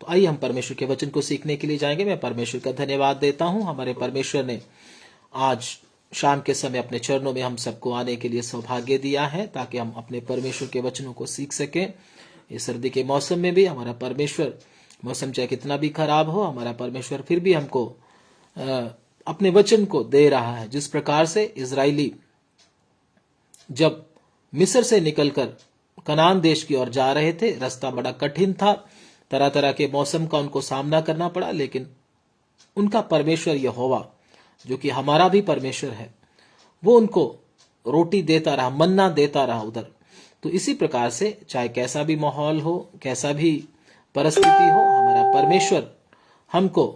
तो आइए हम परमेश्वर के वचन को सीखने के लिए जाएंगे। मैं परमेश्वर का धन्यवाद देता हूं, हमारे परमेश्वर ने आज शाम के समय अपने चरणों में हम सबको आने के लिए सौभाग्य दिया है, ताकि हम अपने परमेश्वर के वचनों को सीख सकें। इस सर्दी के मौसम में भी हमारा परमेश्वर, मौसम चाहे कितना भी खराब हो, हमारा परमेश्वर फिर भी हमको अपने वचन को दे रहा है। जिस प्रकार से इजराइली जब मिस्र से निकलकर कनान देश की ओर जा रहे थे, रास्ता बड़ा कठिन था, तरह तरह के मौसम का उनको सामना करना पड़ा, लेकिन उनका परमेश्वर यहोवा, जो कि हमारा भी परमेश्वर है, वो उनको रोटी देता रहा, मन्ना देता रहा उधर। तो इसी प्रकार से चाहे कैसा भी माहौल हो, कैसा भी परिस्थिति हो, हमारा परमेश्वर हमको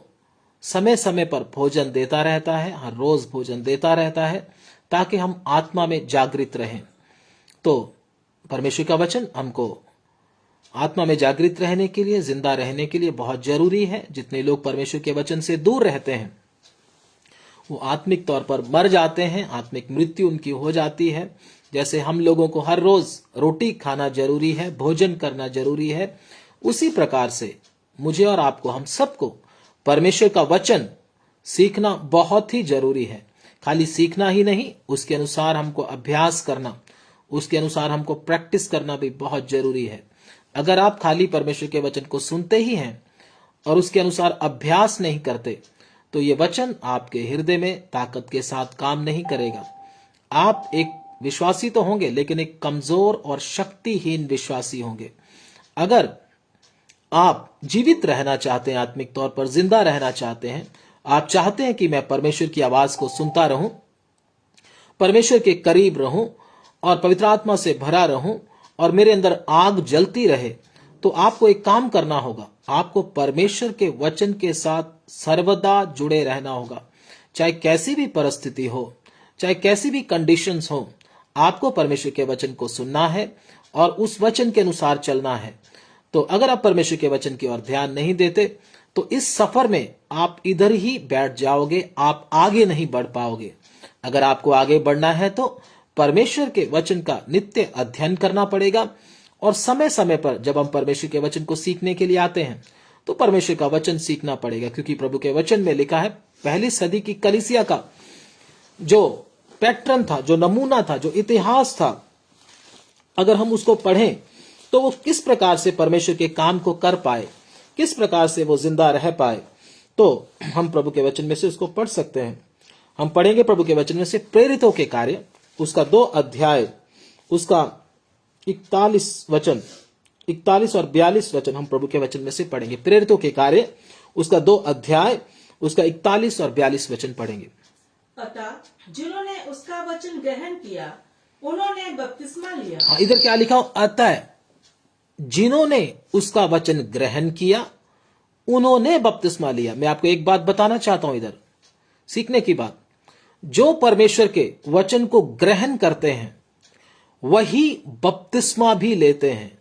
समय समय पर भोजन देता रहता है, हर रोज भोजन देता रहता है, ताकि हम आत्मा में जागृत रहें। तो परमेश्वर का वचन हमको आत्मा में जागृत रहने के लिए, जिंदा रहने के लिए बहुत जरूरी है। जितने लोग परमेश्वर के वचन से दूर रहते हैं वो आत्मिक तौर पर मर जाते हैं, आत्मिक मृत्यु उनकी हो जाती है। जैसे हम लोगों को हर रोज रोटी खाना जरूरी है, भोजन करना जरूरी है, उसी प्रकार से मुझे और आपको, हम सबको परमेश्वर का वचन सीखना बहुत ही जरूरी है। खाली सीखना ही नहीं, उसके अनुसार हमको अभ्यास करना, उसके अनुसार हमको प्रैक्टिस करना भी बहुत जरूरी है। अगर आप खाली परमेश्वर के वचन को सुनते ही हैं और उसके अनुसार अभ्यास नहीं करते, तो ये वचन आपके हृदय में ताकत के साथ काम नहीं करेगा। आप एक विश्वासी तो होंगे, लेकिन एक कमजोर और शक्तिहीन विश्वासी होंगे। अगर आप जीवित रहना चाहते हैं, आत्मिक तौर पर जिंदा रहना चाहते हैं, आप चाहते हैं कि मैं परमेश्वर की आवाज को सुनता रहूं, परमेश्वर के करीब रहूं और पवित्र आत्मा से भरा रहूं और मेरे अंदर आग जलती रहे, तो आपको एक काम करना होगा। आपको परमेश्वर के वचन के साथ सर्वदा जुड़े रहना होगा। चाहे कैसी भी परिस्थिति हो, चाहे कैसी भी कंडीशंस हो, आपको परमेश्वर के वचन को सुनना है और उस वचन के अनुसार चलना है। तो अगर आप परमेश्वर के वचन की ओर ध्यान नहीं देते, तो इस सफर में आप इधर ही बैठ जाओगे, आप आगे नहीं बढ़ पाओगे। अगर आपको आगे बढ़ना है तो परमेश्वर के वचन का नित्य अध्ययन करना पड़ेगा। और समय समय पर जब हम परमेश्वर के वचन को सीखने के लिए आते हैं, तो परमेश्वर का वचन सीखना पड़ेगा, क्योंकि प्रभु के वचन में लिखा है, पहली सदी की कलीसिया का जो पैटर्न था, जो नमूना था, जो इतिहास था, अगर हम उसको पढ़ें तो वो किस प्रकार से परमेश्वर के काम को कर पाए, किस प्रकार से वो जिंदा रह पाए, तो हम प्रभु के वचन में से उसको पढ़ सकते हैं। हम पढ़ेंगे प्रभु के वचन में से प्रेरितों के कार्य, उसका 2 अध्याय, उसका 41 और 42 वचन हम प्रभु के वचन में से पढ़ेंगे। प्रेरितों के कार्य, उसका 2 अध्याय, उसका 41 और 42 वचन पढ़ेंगे। अतः जिन्होंने उसका वचन ग्रहण किया, उन्होंने बपतिस्मा लिया। हाँ, इधर क्या लिखा हो? अतः जिन्होंने उसका वचन ग्रहण किया, उन्होंने बपतिस्मा लिया। मैं आपको एक बात बताना चाहता हूं, इधर सीखने की बात, जो परमेश्वर के वचन को ग्रहण करते हैं वही बपतिस्मा भी लेते हैं।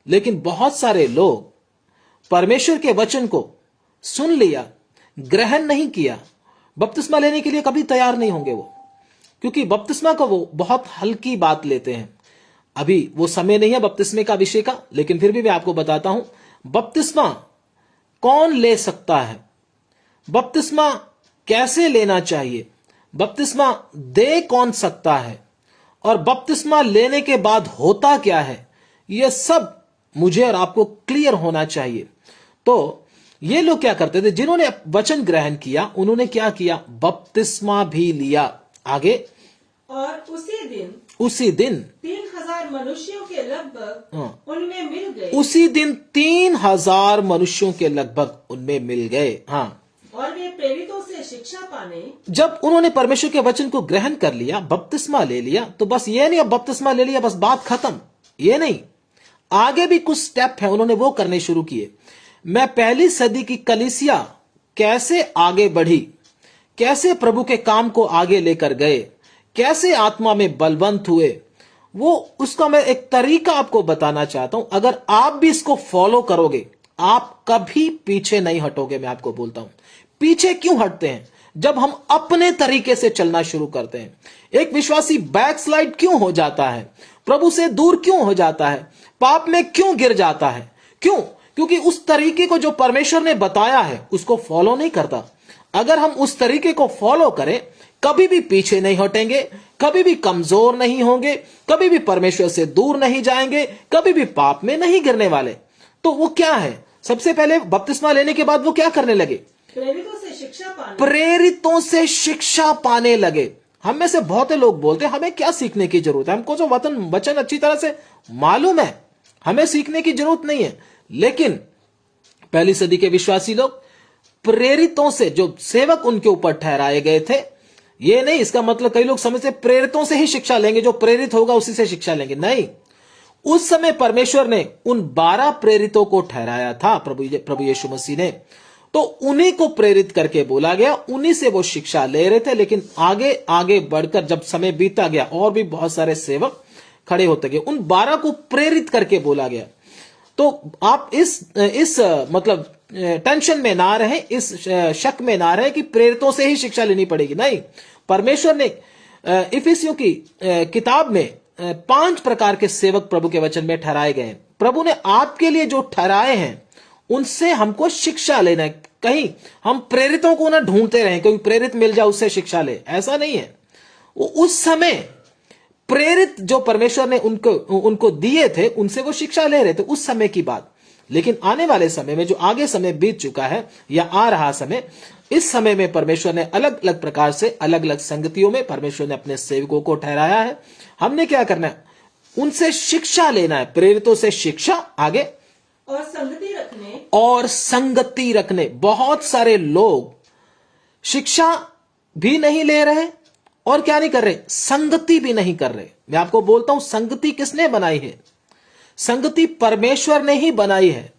लेकिन बहुत सारे लोग परमेश्वर के वचन को सुन लिया, ग्रहण नहीं किया, बपतिस्मा लेने के लिए कभी तैयार नहीं होंगे वो, क्योंकि बपतिस्मा को वो बहुत हल्की बात लेते हैं। अभी वो समय नहीं है बपतिस्मे का, विषय का, लेकिन फिर भी मैं आपको बताता हूं, बपतिस्मा कौन ले सकता है, बपतिस्मा कैसे लेना चाहिए, बपतिस्मा दे कौन सकता है, और बपतिस्मा लेने के बाद होता क्या है, यह सब मुझे और आपको क्लियर होना चाहिए। तो ये लोग क्या करते थे, जिन्होंने वचन ग्रहण किया, उन्होंने क्या किया, बपतिस्मा भी लिया। आगे, और उसी दिन 3000 मनुष्यों के लगभग उनमें मिल गए। उसी दिन 3000 मनुष्यों के लगभग उनमें मिल गए। हाँ, और वे प्रेरितों से शिक्षा पाने, जब उन्होंने परमेश्वर के वचन को ग्रहण कर लिया, बपतिस्मा ले लिया, तो बस ये नहीं अब बपतिस्मा ले लिया बस बात खत्म, ये नहीं, आगे भी कुछ स्टेप है, उन्होंने वो करने शुरू किए। मैं पहली सदी की कलीसिया कैसे आगे बढ़ी, कैसे प्रभु के काम को आगे लेकर गए, कैसे आत्मा में बलवंत हुए, वो उसका मैं एक तरीका आपको बताना चाहता हूं। अगर आप भी इसको फॉलो करोगे, आप कभी पीछे नहीं हटोगे। मैं आपको बोलता हूं, पीछे क्यों हटते हैं? जब हम अपने तरीके से चलना शुरू करते हैं। एक विश्वासी बैकस्लाइड क्यों हो जाता है, प्रभु से दूर क्यों हो जाता है, पाप में क्यों गिर जाता है? क्यों? क्योंकि उस तरीके को जो परमेश्वर ने बताया है उसको फॉलो नहीं करता। अगर हम उस तरीके को फॉलो करें, कभी भी पीछे नहीं हटेंगे, कभी भी कमजोर नहीं होंगे, कभी भी परमेश्वर से दूर नहीं जाएंगे, कभी भी पाप में नहीं गिरने वाले। तो वो क्या है, सबसे पहले बपतिस्मा लेने के बाद वो क्या करने लगे? प्रेरितों से शिक्षा पाने लगे। हम में से बहुत लोग बोलते हैं हमें क्या सीखने की जरूरत है, हमको जो वचन अच्छी तरह से मालूम है, हमें सीखने की जरूरत नहीं है। लेकिन पहली सदी के विश्वासी लोग प्रेरितों से, जो सेवक उनके ऊपर ठहराए गए थे, ये नहीं इसका मतलब कई लोग समझते प्रेरितों से ही शिक्षा लेंगे, जो प्रेरित होगा उसी से शिक्षा लेंगे। नहीं, उस समय परमेश्वर ने उन 12 प्रेरितों को ठहराया था, प्रभु यीशु मसीह ने, तो उन्हीं को प्रेरित करके बोला गया, उन्हीं से वो शिक्षा ले रहे थे। लेकिन आगे आगे बढ़कर जब समय बीता गया और भी बहुत सारे सेवक खड़े होते गए, उन 12 को प्रेरित करके बोला गया। तो आप इस मतलब टेंशन में ना रहें, इस शक में ना रहें कि प्रेरितों से ही शिक्षा लेनी पड़ेगी। नहीं, परमेश्वर ने इफिसियों की किताब में 5 प्रकार के सेवक प्रभु के वचन में ठहराए गए हैं। प्रभु ने आपके लिए जो ठहराए हैं उनसे हमको शिक्षा लेना है। कहीं हम प्रेरितों को ना ढूंढते रहें, क्योंकि प्रेरित मिल जाए उससे शिक्षा ले, ऐसा नहीं है। वो उस समय प्रेरित जो परमेश्वर ने उनको दिए थे, उनसे वो शिक्षा ले रहे थे, उस समय की बात। लेकिन आने वाले समय में, जो आगे समय बीत चुका है या आ रहा समय, इस समय में परमेश्वर ने अलग अलग प्रकार से, अलग अलग संगतियों में परमेश्वर ने अपने सेवकों को ठहराया है। हमने क्या करना है? उनसे शिक्षा लेना है, प्रेरितों से शिक्षा, आगे और संगति रखने। बहुत सारे लोग शिक्षा भी नहीं ले रहे और क्या नहीं कर रहे, संगति भी नहीं कर रहे। मैं आपको बोलता हूं, संगति किसने बनाई है? संगति परमेश्वर ने ही बनाई है।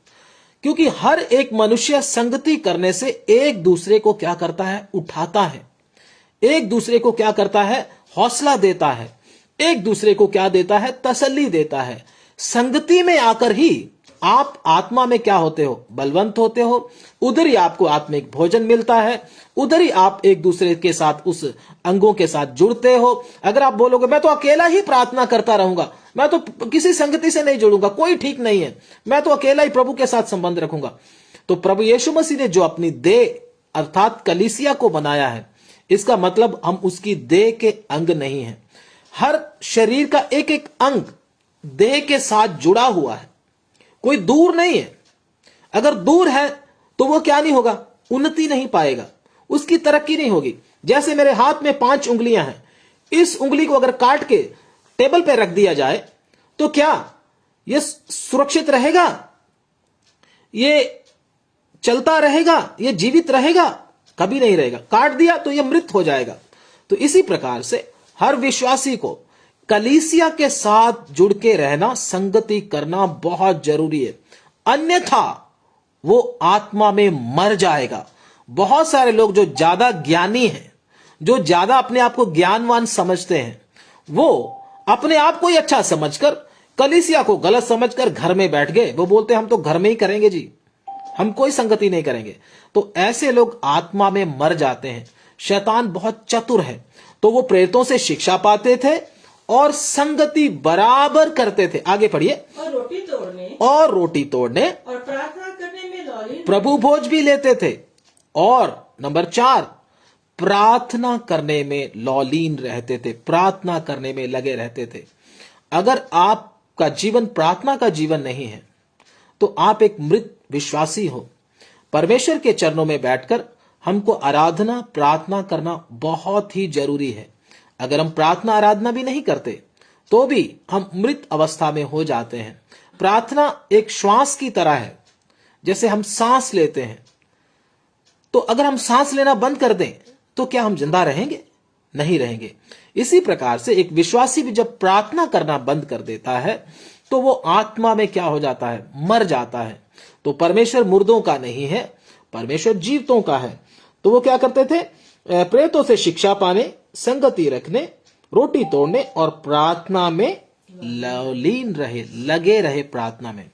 क्योंकि हर एक मनुष्य संगति करने से एक दूसरे को क्या करता है? उठाता है। एक दूसरे को क्या करता है? हौसला देता है। एक दूसरे को क्या देता है? तसल्ली देता है। संगति में आकर ही आप आत्मा में क्या होते हो? बलवंत होते हो। उधर ही आपको आत्मिक भोजन मिलता है, उधर ही आप एक दूसरे के साथ, उस अंगों के साथ जुड़ते हो। अगर आप बोलोगे मैं तो अकेला ही प्रार्थना करता रहूंगा, मैं तो किसी संगति से नहीं जुड़ूंगा, कोई ठीक नहीं है, मैं तो अकेला ही प्रभु के साथ संबंध रखूंगा, तो प्रभु यीशु मसीह ने जो अपनी देह अर्थात कलीसिया को बनाया है, इसका मतलब हम उसकी देह के अंग नहीं है। हर शरीर का एक एक अंग देह के साथ जुड़ा हुआ है, कोई दूर नहीं है। अगर दूर है तो वो क्या नहीं होगा? उन्नति नहीं पाएगा, उसकी तरक्की नहीं होगी। जैसे मेरे हाथ में 5 उंगलियां हैं, इस उंगली को अगर काट के टेबल पे रख दिया जाए तो क्या ये सुरक्षित रहेगा? ये चलता रहेगा? ये जीवित रहेगा? कभी नहीं रहेगा। काट दिया तो ये मृत हो जाएगा। तो इसी प्रकार से हर विश्वासी को कलीसिया के साथ जुड़ के रहना, संगति करना बहुत जरूरी है, अन्यथा वो आत्मा में मर जाएगा। बहुत सारे लोग जो ज्यादा ज्ञानी हैं, जो ज्यादा अपने आप को ज्ञानवान समझते हैं, वो अपने आप को ही अच्छा समझकर कलीसिया को गलत समझकर घर में बैठ गए। वो बोलते हम तो घर में ही करेंगे जी, हम कोई संगति नहीं करेंगे। तो ऐसे लोग आत्मा में मर जाते हैं। शैतान बहुत चतुर है, तो वो प्रेरितों से शिक्षा पाते थे और संगति बराबर करते थे। आगे पढ़िए। और रोटी तोड़ने और प्रार्थना करने में लौलीन, प्रभु भोज भी लेते थे। और नंबर 4, प्रार्थना करने में लौलीन रहते थे, प्रार्थना करने में लगे रहते थे। अगर आपका जीवन प्रार्थना का जीवन नहीं है तो आप एक मृत विश्वासी हो। परमेश्वर के चरणों में बैठकर हमको आराधना, प्रार्थना करना बहुत ही जरूरी है। अगर हम प्रार्थना आराधना भी नहीं करते तो भी हम मृत अवस्था में हो जाते हैं। प्रार्थना एक श्वास की तरह है, जैसे हम सांस लेते हैं। तो अगर हम सांस लेना बंद कर दें तो क्या हम जिंदा रहेंगे? नहीं रहेंगे। इसी प्रकार से एक विश्वासी भी जब प्रार्थना करना बंद कर देता है तो वो आत्मा में क्या हो जाता है? मर जाता है। तो परमेश्वर मुर्दों का नहीं है, परमेश्वर जीवतों का है। तो वो क्या करते थे? प्रेरितों से शिक्षा पाने, संगति रखने, रोटी तोड़ने और प्रार्थना में लीन रहे, लगे रहे प्रार्थना में।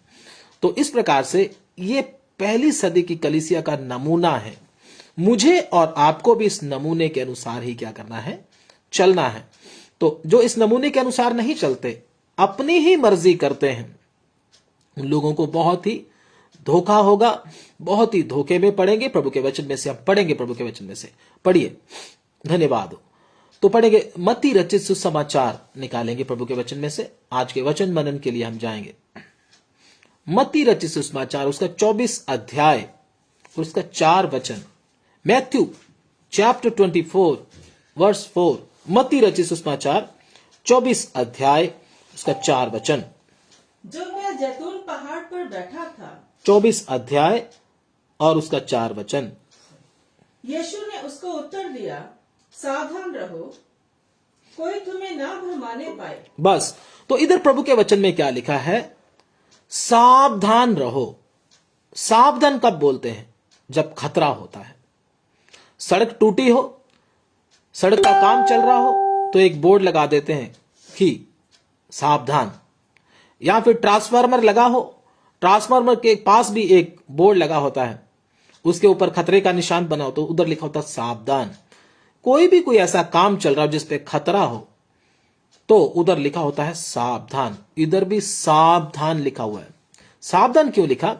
तो इस प्रकार से ये पहली सदी की कलीसिया का नमूना है। मुझे और आपको भी इस नमूने के अनुसार ही क्या करना है? चलना है। तो जो इस नमूने के अनुसार नहीं चलते, अपनी ही मर्जी करते हैं, उन लोगों को बहुत ही धोखा होगा, बहुत ही धोखे में पड़ेंगे। प्रभु के वचन में से हम पढ़ेंगे, प्रभु के वचन में से पढ़िए। धन्यवाद। तो पढ़ेंगे मत्ती रचित सुसमाचार, निकालेंगे प्रभु के वचन में से। आज के वचन मनन के लिए हम जाएंगे मत्ती रचित सुसमाचार, उसका 24 अध्याय, उसका 4 वचन। मैथ्यू चैप्टर 24 वर्स 4, मत्ती रचित सुसमाचार 24 अध्याय, उसका 4 वचन। जब वह जैतून पहाड़ पर बैठा था, 24 अध्याय और उसका 4 वचन। यीशु ने उसको उत्तर दिया, सावधान रहो, कोई तुम्हें ना भरमाने पाए। बस, तो इधर प्रभु के वचन में क्या लिखा है? सावधान रहो। सावधान कब बोलते हैं? जब खतरा होता है। सड़क टूटी हो, सड़क का काम चल रहा हो, तो एक बोर्ड लगा देते हैं कि सावधान। या फिर ट्रांसफार्मर लगा हो, ट्रांसफार्मर के पास भी एक बोर्ड लगा होता है, उसके ऊपर खतरे का निशान बना हो, तो उधर लिखा होता है सावधान। कोई ऐसा काम चल रहा हो जिस पे खतरा हो, तो उधर लिखा होता है सावधान। इधर भी सावधान लिखा हुआ है। सावधान क्यों लिखा?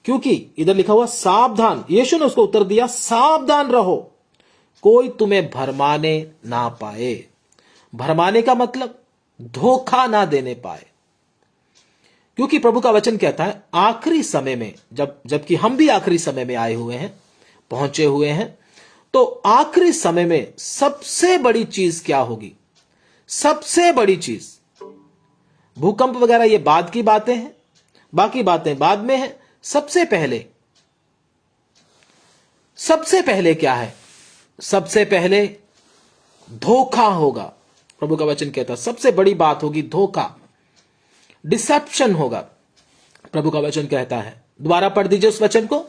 क्योंकि इधर लिखा हुआ सावधान। यीशु ने उसको उत्तर दिया, सावधान रहो, कोई तुम्हें भरमाने ना पाए। भरमाने का मतलब धोखा ना देने पाए। क्योंकि प्रभु का वचन कहता है आखिरी समय में, जबकि हम भी आखिरी समय में आए हुए हैं, पहुंचे हुए हैं, तो आखिरी समय में सबसे बड़ी चीज क्या होगी? सबसे बड़ी चीज, भूकंप वगैरह ये बाद की बातें हैं, बाकी बातें बाद में हैं। सबसे पहले क्या है? सबसे पहले धोखा होगा। प्रभु का वचन कहता है सबसे बड़ी बात होगी धोखा, डिसेप्शन होगा। प्रभु का वचन कहता है, दोबारा पढ़ दीजिए उस वचन को।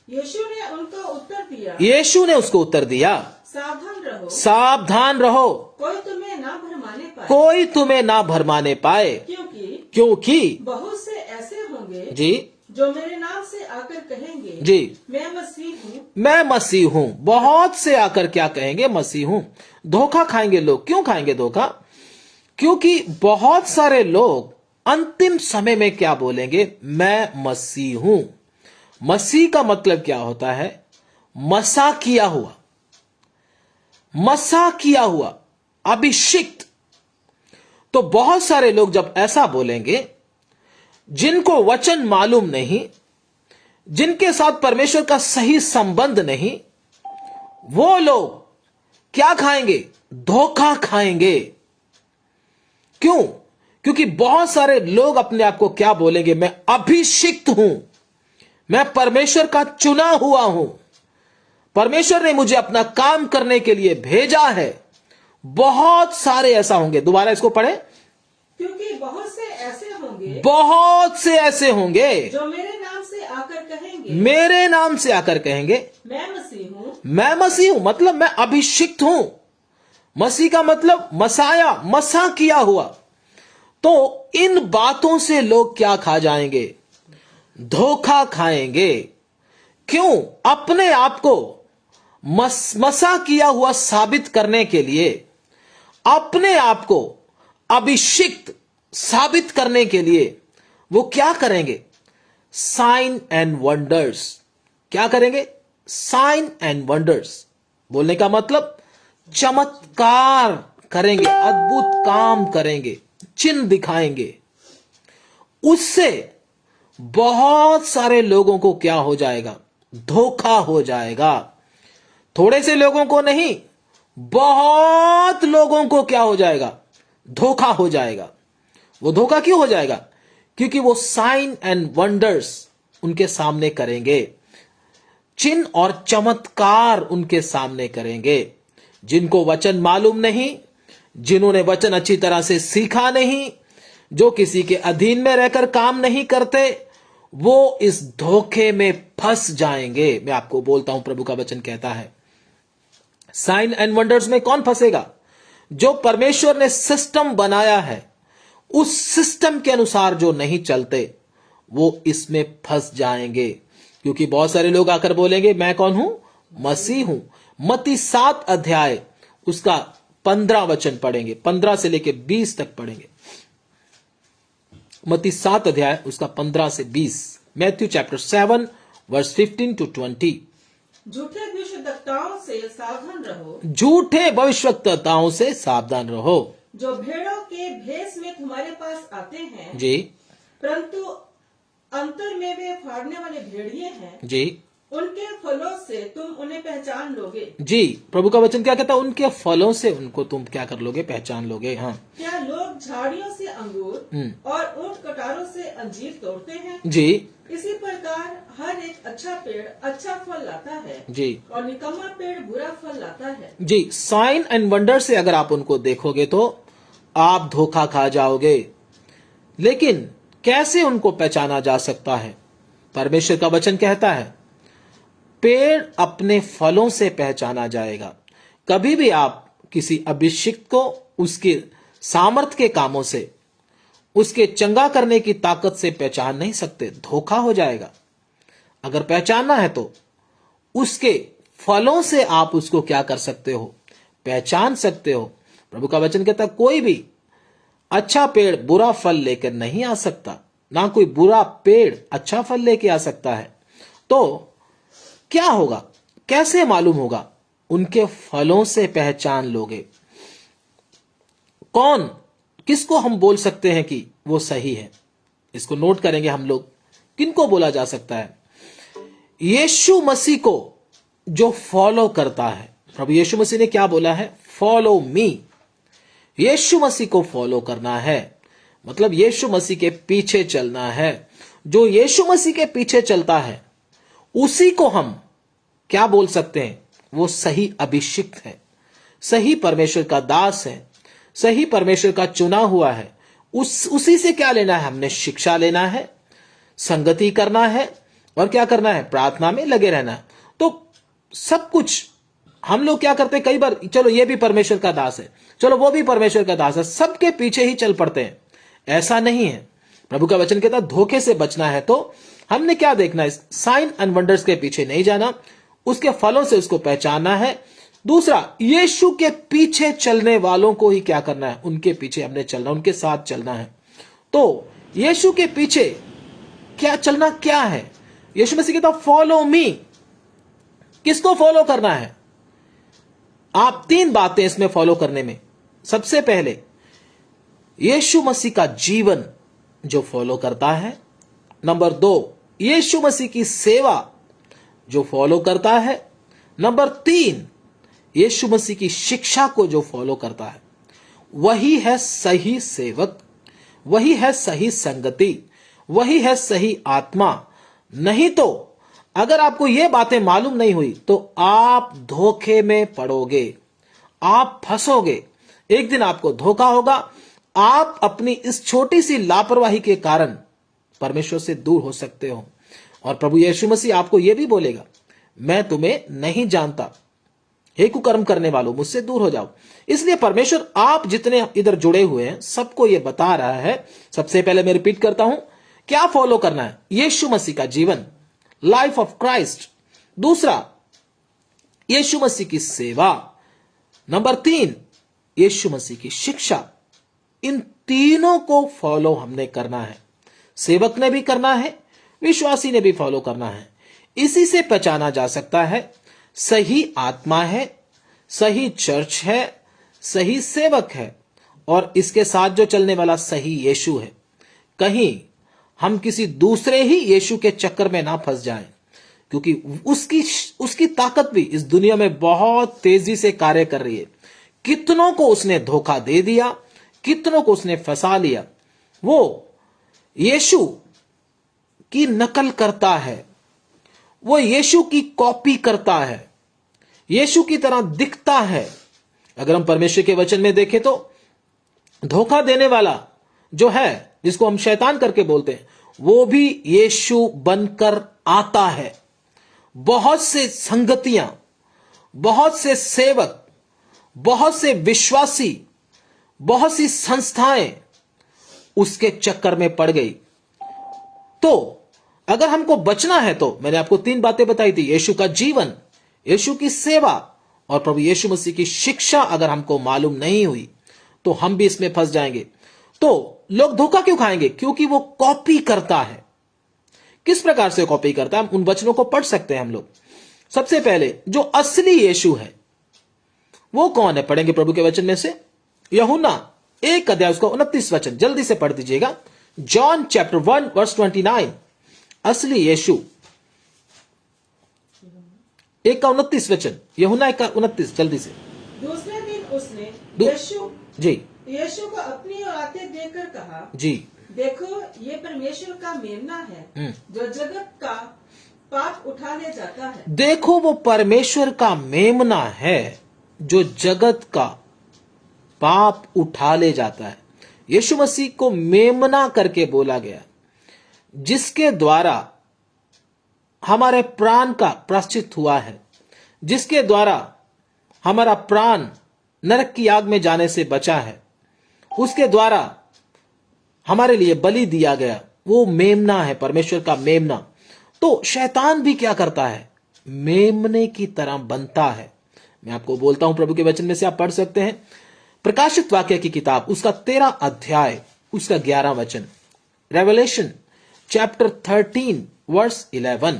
यीशु ने उनको उत्तर दिया, यीशु ने उसको उत्तर दिया, सावधान रहो, सावधान रहो, कोई तुम्हें ना भरमाने पाए। कोई तुम्हें ना भरमाने पाए। क्योंकि बहुत से ऐसे होंगे जी, जो मेरे नाम से आकर कहेंगे, जी, मैं मसीह हूँ, मैं मसीह हूं। बहुत से आकर क्या कहेंगे? मसीह हूं। धोखा खाएंगे लोग। क्यों खाएंगे धोखा? क्योंकि बहुत सारे लोग अंतिम समय में क्या बोलेंगे? मैं मसीह हूं। मसीह का मतलब क्या होता है? मसा किया हुआ, मसा किया हुआ, अभिषिक्त। तो बहुत सारे लोग जब ऐसा बोलेंगे, जिनको वचन मालूम नहीं, जिनके साथ परमेश्वर का सही संबंध नहीं, वो लोग क्या खाएंगे? धोखा खाएंगे। क्यों? क्योंकि बहुत सारे लोग अपने आप को क्या बोलेंगे? मैं अभिषिक्त हूं, मैं परमेश्वर का चुना हुआ हूं, परमेश्वर ने मुझे अपना काम करने के लिए भेजा है। बहुत सारे ऐसा होंगे। दोबारा इसको पढ़े। क्योंकि बहुत से ऐसे होंगे, बहुत से ऐसे होंगे जो मेरे नाम से आकर कहेंगे, मेरे नाम से आकर कहेंगे, मैं मसीह हूँ, मैं मसीह हूं। मतलब मैं अभिषिक्त हूं। मसीह का मतलब मसाया, मसा किया हुआ। तो इन बातों से लोग क्या खा जाएंगे? धोखा खाएंगे। क्यों? अपने आप को मसा किया हुआ साबित करने के लिए, अपने आप को अभिषिक्त साबित करने के लिए वो क्या करेंगे? Sign and wonders. क्या करेंगे? Sign and wonders. बोलने का मतलब चमत्कार करेंगे, अद्भुत काम करेंगे, चिन्ह दिखाएंगे। उससे बहुत सारे लोगों को क्या हो जाएगा? धोखा हो जाएगा। थोड़े से लोगों को नहीं, बहुत लोगों को क्या हो जाएगा? धोखा हो जाएगा। वो धोखा क्यों हो जाएगा? क्योंकि वो साइन एंड वंडर्स उनके सामने करेंगे, चिन्ह और चमत्कार उनके सामने करेंगे। जिनको वचन मालूम नहीं, जिन्होंने वचन अच्छी तरह से सीखा नहीं, जो किसी के अधीन में रहकर काम नहीं करते, वो इस धोखे में फंस जाएंगे। मैं आपको बोलता हूं, प्रभु का वचन कहता है साइन एंड वंडर्स में कौन फंसेगा? जो परमेश्वर ने सिस्टम बनाया है, उस सिस्टम के अनुसार जो नहीं चलते, वो इसमें फंस जाएंगे। क्योंकि बहुत सारे लोग आकर बोलेंगे मैं कौन हूं? मसीह हूं। मत्ती 7 अध्याय उसका 15 वचन पढ़ेंगे, 15 से लेकर 20 तक पढ़ेंगे। मत्ती 7 अध्याय उसका 15 से 20। Matthew chapter 7 verse 15 to 20। झूठे भविष्यद्वक्ताओं से सावधान रहो, झूठे भविष्यद्वक्ताओं से सावधान रहो। जो भेड़ों के भेष में तुम्हारे पास आते हैं, जी परंतु अंतर में वे फाड़ने वाले भेड़िए हैं। जी उनके फलों से तुम उन्हें पहचान लोगे। जी, प्रभु का वचन क्या कहता है? उनके फलों से उनको तुम क्या कर लोगे? पहचान लोगे। हाँ क्या लोग झाड़ियों से अंगूर और ऊंट कटारों से अंजीर तोड़ते हैं? जी इसी प्रकार हर एक अच्छा पेड़ अच्छा फल लाता है जी और निकम्मा पेड़ बुरा फल लाता है। जी, साइन एंड वंडर से अगर आप उनको देखोगे तो आप धोखा खा जाओगे। लेकिन कैसे उनको पहचाना जा सकता है? परमेश्वर का वचन कहता है पेड़ अपने फलों से पहचाना जाएगा। कभी भी आप किसी अभिषिक्त को उसके सामर्थ्य के कामों से, उसके चंगा करने की ताकत से पहचान नहीं सकते, धोखा हो जाएगा। अगर पहचानना है तो उसके फलों से आप उसको क्या कर सकते हो? पहचान सकते हो। प्रभु का वचन कहता कोई भी अच्छा पेड़ बुरा फल लेकर नहीं आ सकता, ना कोई बुरा पेड़ अच्छा फल लेके आ सकता है। तो क्या होगा? कैसे मालूम होगा? उनके फलों से पहचान लोगे। कौन, किसको हम बोल सकते हैं कि वो सही है? इसको नोट करेंगे हम लोग। किनको बोला जा सकता है? यीशु मसीह को जो फॉलो करता है। प्रभु यीशु मसीह ने क्या बोला है? Follow me. यीशु मसीह को फॉलो करना है, मतलब यीशु मसीह के पीछे चलना है। जो यीशु मसीह के पीछे चलता है उसी को हम क्या बोल सकते हैं? वो सही अभिषिक्त है, सही परमेश्वर का दास है, सही परमेश्वर का चुना हुआ है। उसी से क्या लेना है? हमने शिक्षा लेना है, संगति करना है और क्या करना है? प्रार्थना में लगे रहना है। तो सब कुछ हम लोग क्या करते हैं? कई बार चलो ये भी परमेश्वर का दास है, चलो वो भी परमेश्वर का दास है, सबके पीछे ही चल पड़ते हैं। ऐसा नहीं है। प्रभु का वचन कहता धोखे से बचना है तो हमने क्या देखना है? साइन एंड वंडर्स के पीछे नहीं जाना, उसके फलों से उसको पहचानना है। दूसरा, यीशु के पीछे चलने वालों को ही क्या करना है? उनके पीछे हमने चलना, उनके साथ चलना है। तो यीशु के पीछे क्या चलना क्या है? यीशु मसीह कहता फॉलो मी। किसको फॉलो करना है? आप तीन बातें इसमें फॉलो करने में। सबसे पहले यीशु मसीह का जीवन जो फॉलो करता है। नंबर 2, यीशु मसीह की सेवा जो फॉलो करता है। नंबर 3, यीशु मसीह की शिक्षा को जो फॉलो करता है, वही है सही सेवक, वही है सही संगति, वही है सही आत्मा। नहीं तो अगर आपको ये बातें मालूम नहीं हुई तो आप धोखे में पड़ोगे, आप फंसोगे। एक दिन आपको धोखा होगा। आप अपनी इस छोटी सी लापरवाही के कारण परमेश्वर से दूर हो सकते हो। और प्रभु यीशु मसीह आपको यह भी बोलेगा मैं तुम्हें नहीं जानता, हे कुकर्म करने वालों, मुझसे दूर हो जाओ। इसलिए परमेश्वर आप जितने इधर जुड़े हुए हैं सबको यह बता रहा है। सबसे पहले मैं रिपीट करता हूं, क्या फॉलो करना है? यीशु मसीह का जीवन, लाइफ ऑफ क्राइस्ट। दूसरा, यीशु मसीह की सेवा। नंबर 3, यीशु मसीह की शिक्षा। इन तीनों को फॉलो हमने करना है। सेवक ने भी करना है, विश्वासी ने भी फॉलो करना है। इसी से पहचाना जा सकता है सही आत्मा है, सही चर्च है, सही सेवक है और इसके साथ जो चलने वाला सही यीशु है। कहीं हम किसी दूसरे ही यीशु के चक्कर में ना फंस जाएं, क्योंकि उसकी ताकत भी इस दुनिया में बहुत तेजी से कार्य कर रही है। कितनों को उसने धोखा दे दिया, कितनों को उसने फंसा लिया। वो यीशु की नकल करता है, वो यीशु की कॉपी करता है, यीशु की तरह दिखता है। अगर हम परमेश्वर के वचन में देखें तो धोखा देने वाला जो है, जिसको हम शैतान करके बोलते हैं, वो भी यीशु बनकर आता है। बहुत से संगतियां, बहुत से सेवक, बहुत से विश्वासी, बहुत सी संस्थाएं उसके चक्कर में पड़ गई। तो अगर हमको बचना है तो मैंने आपको 3 बातें बताई थी, यीशु का जीवन, यीशु की सेवा और प्रभु यीशु मसीह की शिक्षा अगर हमको मालूम नहीं हुई तो हम भी इसमें फंस जाएंगे। तो लोग धोखा क्यों खाएंगे? क्योंकि वो कॉपी करता है, किस प्रकार से कॉपी करता है, हम उन वचनों को पढ़ सकते हैं हम लोग। सबसे पहले जो असली यीशु है वो कौन है, पढ़ेंगे प्रभु के वचन में से यूहन्ना 1 अध्याय उसका 29 वचन, जल्दी से पढ़ दीजिएगा। जॉन चैप्टर 1 वर्स 29, असली यीशु 1 का 29 वचन, यूहन्ना 1 का 29, जल्दी से। दूसरे दिन उसने दू- जी यीशु को अपनी ओर आते देखकर कहा, जी देखो ये परमेश्वर का मेमना है जो जगत का पाप उठा ले जाता है। देखो वो परमेश्वर का मेमना है जो जगत का पाप उठा ले जाता है। यीशु मसीह को मेमना करके बोला गया, जिसके द्वारा हमारे प्राण का प्रायश्चित हुआ है, जिसके द्वारा हमारा प्राण नरक की आग में जाने से बचा है, उसके द्वारा हमारे लिए बलि दिया गया, वो मेमना है, परमेश्वर का मेमना। तो शैतान भी क्या करता है, मेमने की तरह बनता है। मैं आपको बोलता हूं, प्रभु के वचन में से आप पढ़ सकते हैं, प्रकाशित वाक्य की किताब उसका 13 अध्याय उसका 11 वचन, रेवलेशन चैप्टर 13 वर्स 11,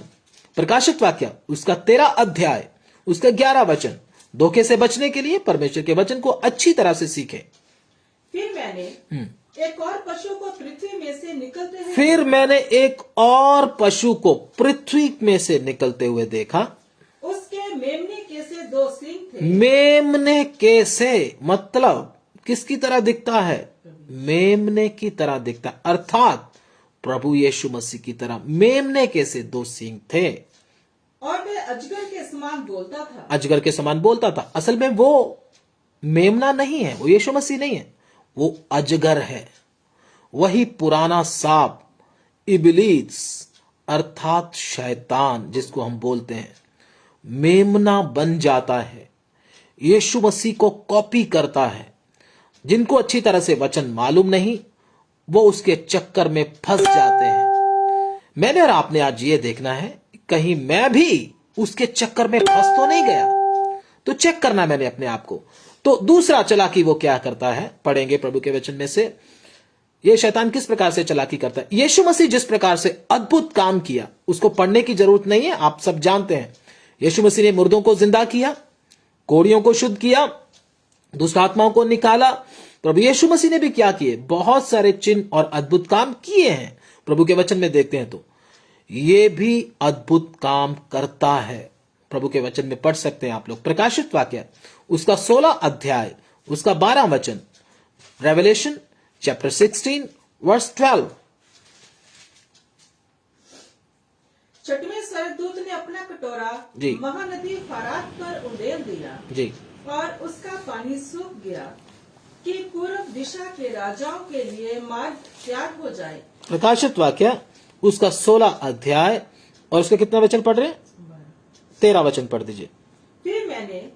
प्रकाशित वाक्य उसका 13 अध्याय उसका 11 वचन। धोखे से बचने के लिए परमेश्वर के वचन को अच्छी तरह से सीखें। फिर मैंने एक और पशु को पृथ्वी में से निकलते हुए फिर मैंने एक और पशु को पृथ्वी में से निकलते हुए देखा। उसके मेमने के से 2 सींग थे। मेमने के से मतलब किसकी तरह दिखता है, मेमने की तरह दिखता, अर्थात प्रभु यीशु मसीह की तरह मेमने के से 2 सींग थे। और वह अजगर के समान बोलता था। अजगर के समान बोलता था। असल में वो मेमना नहीं है, वो यीशु मसीह नहीं है, वो अजगर है, वही पुराना सांप, इबलीस अर्थात शैतान जिसको हम बोलते हैं, मेमना बन जाता है, यीशु मसीह को कॉपी करता है। जिनको अच्छी तरह से वचन मालूम नहीं वो उसके चक्कर में फंस जाते हैं। मैंने और आपने आज ये देखना है, कहीं मैं भी उसके चक्कर में फंस तो नहीं गया, तो चेक करना मैंने अपने आप को। तो दूसरा चालाकी वो क्या करता है, पढ़ेंगे प्रभु के वचन में से, ये शैतान किस प्रकार से चालाकी करता है। यीशु मसीह जिस प्रकार से अद्भुत काम किया उसको पढ़ने की जरूरत नहीं है, आप सब जानते हैं। यीशु मसीह ने मुर्दों को जिंदा किया, कोढ़ियों को शुद्ध किया, दुष्ट आत्माओं को निकाला। प्रभु यीशु मसीह ने भी क्या किए, बहुत सारे चिन्ह और अद्भुत काम किए हैं। प्रभु के वचन में देखते हैं तो ये भी अद्भुत काम करता है। प्रभु के वचन में पढ़ सकते हैं आप लोग, प्रकाशित वाक्य उसका 16 अध्याय उसका 12 वचन, रेवलेशन चैप्टर 16 वर्स 12। छठवें स्वर्गदूत ने अपना कटोरा जी। महानदी फरात पर उंडेल दिया जी और उसका पानी सूख गया कि पूर्व दिशा के राजाओं के लिए मार्ग तैयार हो जाए। प्रकाशित वाक्य उसका 16 अध्याय और उसके कितना वचन पढ़ रहे हैं, 13 वचन पढ़ दीजिए।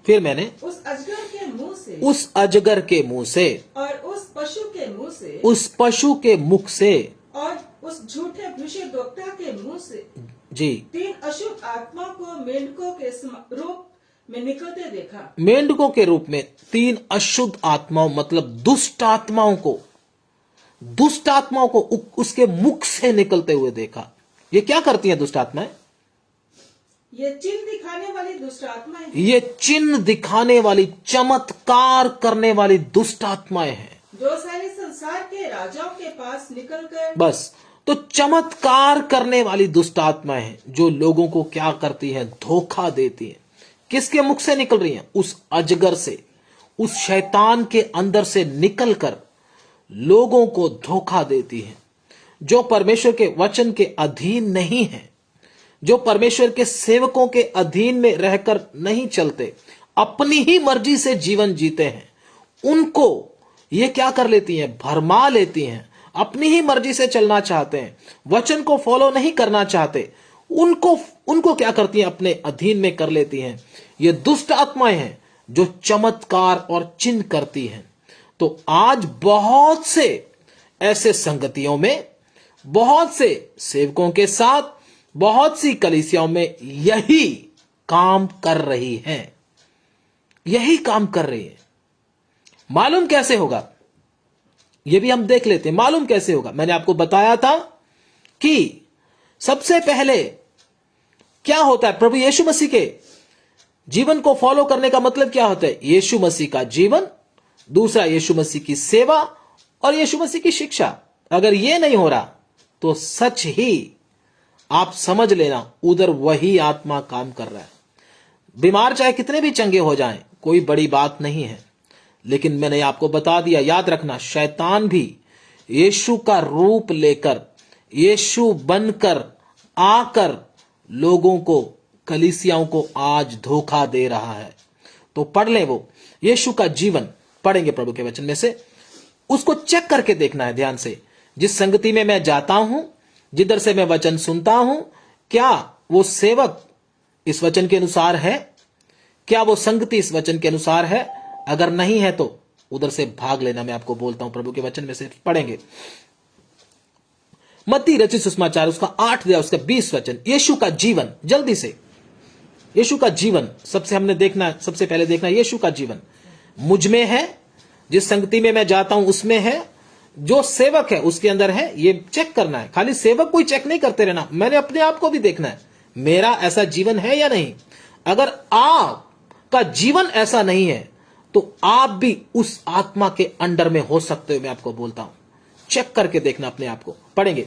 फिर मैंने उस अजगर के मुंह से और उस पशु के मुंह से उस पशु के मुख से और उस झूठे भविष्यद्वक्ता के मुंह से जी 3 अशुद्ध आत्मा को मेंढकों के रूप में निकलते देखा। मेंढकों के रूप में 3 अशुद्ध आत्माओं मतलब दुष्ट आत्माओं को उसके मुख से निकलते हुए देखा। ये क्या करती हैं दुष्ट आत्माएं, ये चिन्ह दिखाने वाली दुष्ट आत्माएं हैं। ये चिन्ह दिखाने वाली, चमत्कार करने वाली दुष्ट आत्माएं हैं, जो सारे संसार के राजाओं के पास निकलकर बस। तो चमत्कार करने वाली दुष्ट आत्माएं हैं जो लोगों को क्या करती हैं, धोखा देती हैं। किसके मुख से निकल रही हैं, उस अजगर से, उस शैतान के अंदर से निकलकर लोगों को धोखा देती हैं। जो परमेश्वर के वचन के अधीन नहीं है, जो परमेश्वर के सेवकों के अधीन में रहकर नहीं चलते, अपनी ही मर्जी से जीवन जीते हैं, उनको ये क्या कर लेती हैं, भरमा लेती हैं। अपनी ही मर्जी से चलना चाहते हैं, वचन को फॉलो नहीं करना चाहते, उनको क्या करती हैं, अपने अधीन में कर लेती हैं। ये दुष्ट आत्माएं हैं जो चमत्कार और चिन्ह करती हैं। तो आज बहुत से ऐसे संगतियों में, बहुत से सेवकों के साथ, बहुत सी कलीसियाओं में यही काम कर रही हैं, यही काम कर रही है। मालूम कैसे होगा, ये भी हम देख लेते हैं। मालूम कैसे होगा, मैंने आपको बताया था कि सबसे पहले क्या होता है? प्रभु यीशु मसीह के जीवन को फॉलो करने का मतलब क्या होता है? यीशु मसीह का जीवन, दूसरा यीशु मसीह की सेवा और यीशु मसीह की शिक्षा। अगर यह नहीं हो रहा तो सच ही आप समझ लेना उधर वही आत्मा काम कर रहा है। बीमार चाहे कितने भी चंगे हो जाएं, कोई बड़ी बात नहीं है, लेकिन मैंने आपको बता दिया, याद रखना, शैतान भी यीशु का रूप लेकर, यीशु बनकर आकर लोगों को, कलीसियाओं को आज धोखा दे रहा है। तो पढ़ लें वो यीशु का जीवन, पढ़ेंगे प्रभु के वचन में से, उसको चेक करके देखना है ध्यान से। जिस संगति में मैं जाता हूं, जिधर से मैं वचन सुनता हूं, क्या वो सेवक इस वचन के अनुसार है? क्या वो संगति इस वचन के अनुसार है? अगर नहीं है तो उधर से भाग लेना। मैं आपको बोलता हूं, प्रभु के वचन में से पढ़ेंगे मत्ती रचित सुसमाचार, उसका 8 अध्याय, उसका 20 वचन। यीशु का जीवन, जल्दी से, यीशु का जीवन सबसे हमने देखना, सबसे पहले देखना यीशु का जीवन मुझ में है, जिस संगति में मैं जाता हूं उसमें है, जो सेवक है उसके अंदर है। ये चेक करना है। खाली सेवक कोई चेक नहीं करते रहना, मैंने अपने आप को भी देखना है, मेरा ऐसा जीवन है या नहीं। अगर आपका जीवन ऐसा नहीं है तो आप भी उस आत्मा के अंडर में हो सकते हो। मैं आपको बोलता हूं, चेक करके देखना अपने आप को। पढ़ेंगे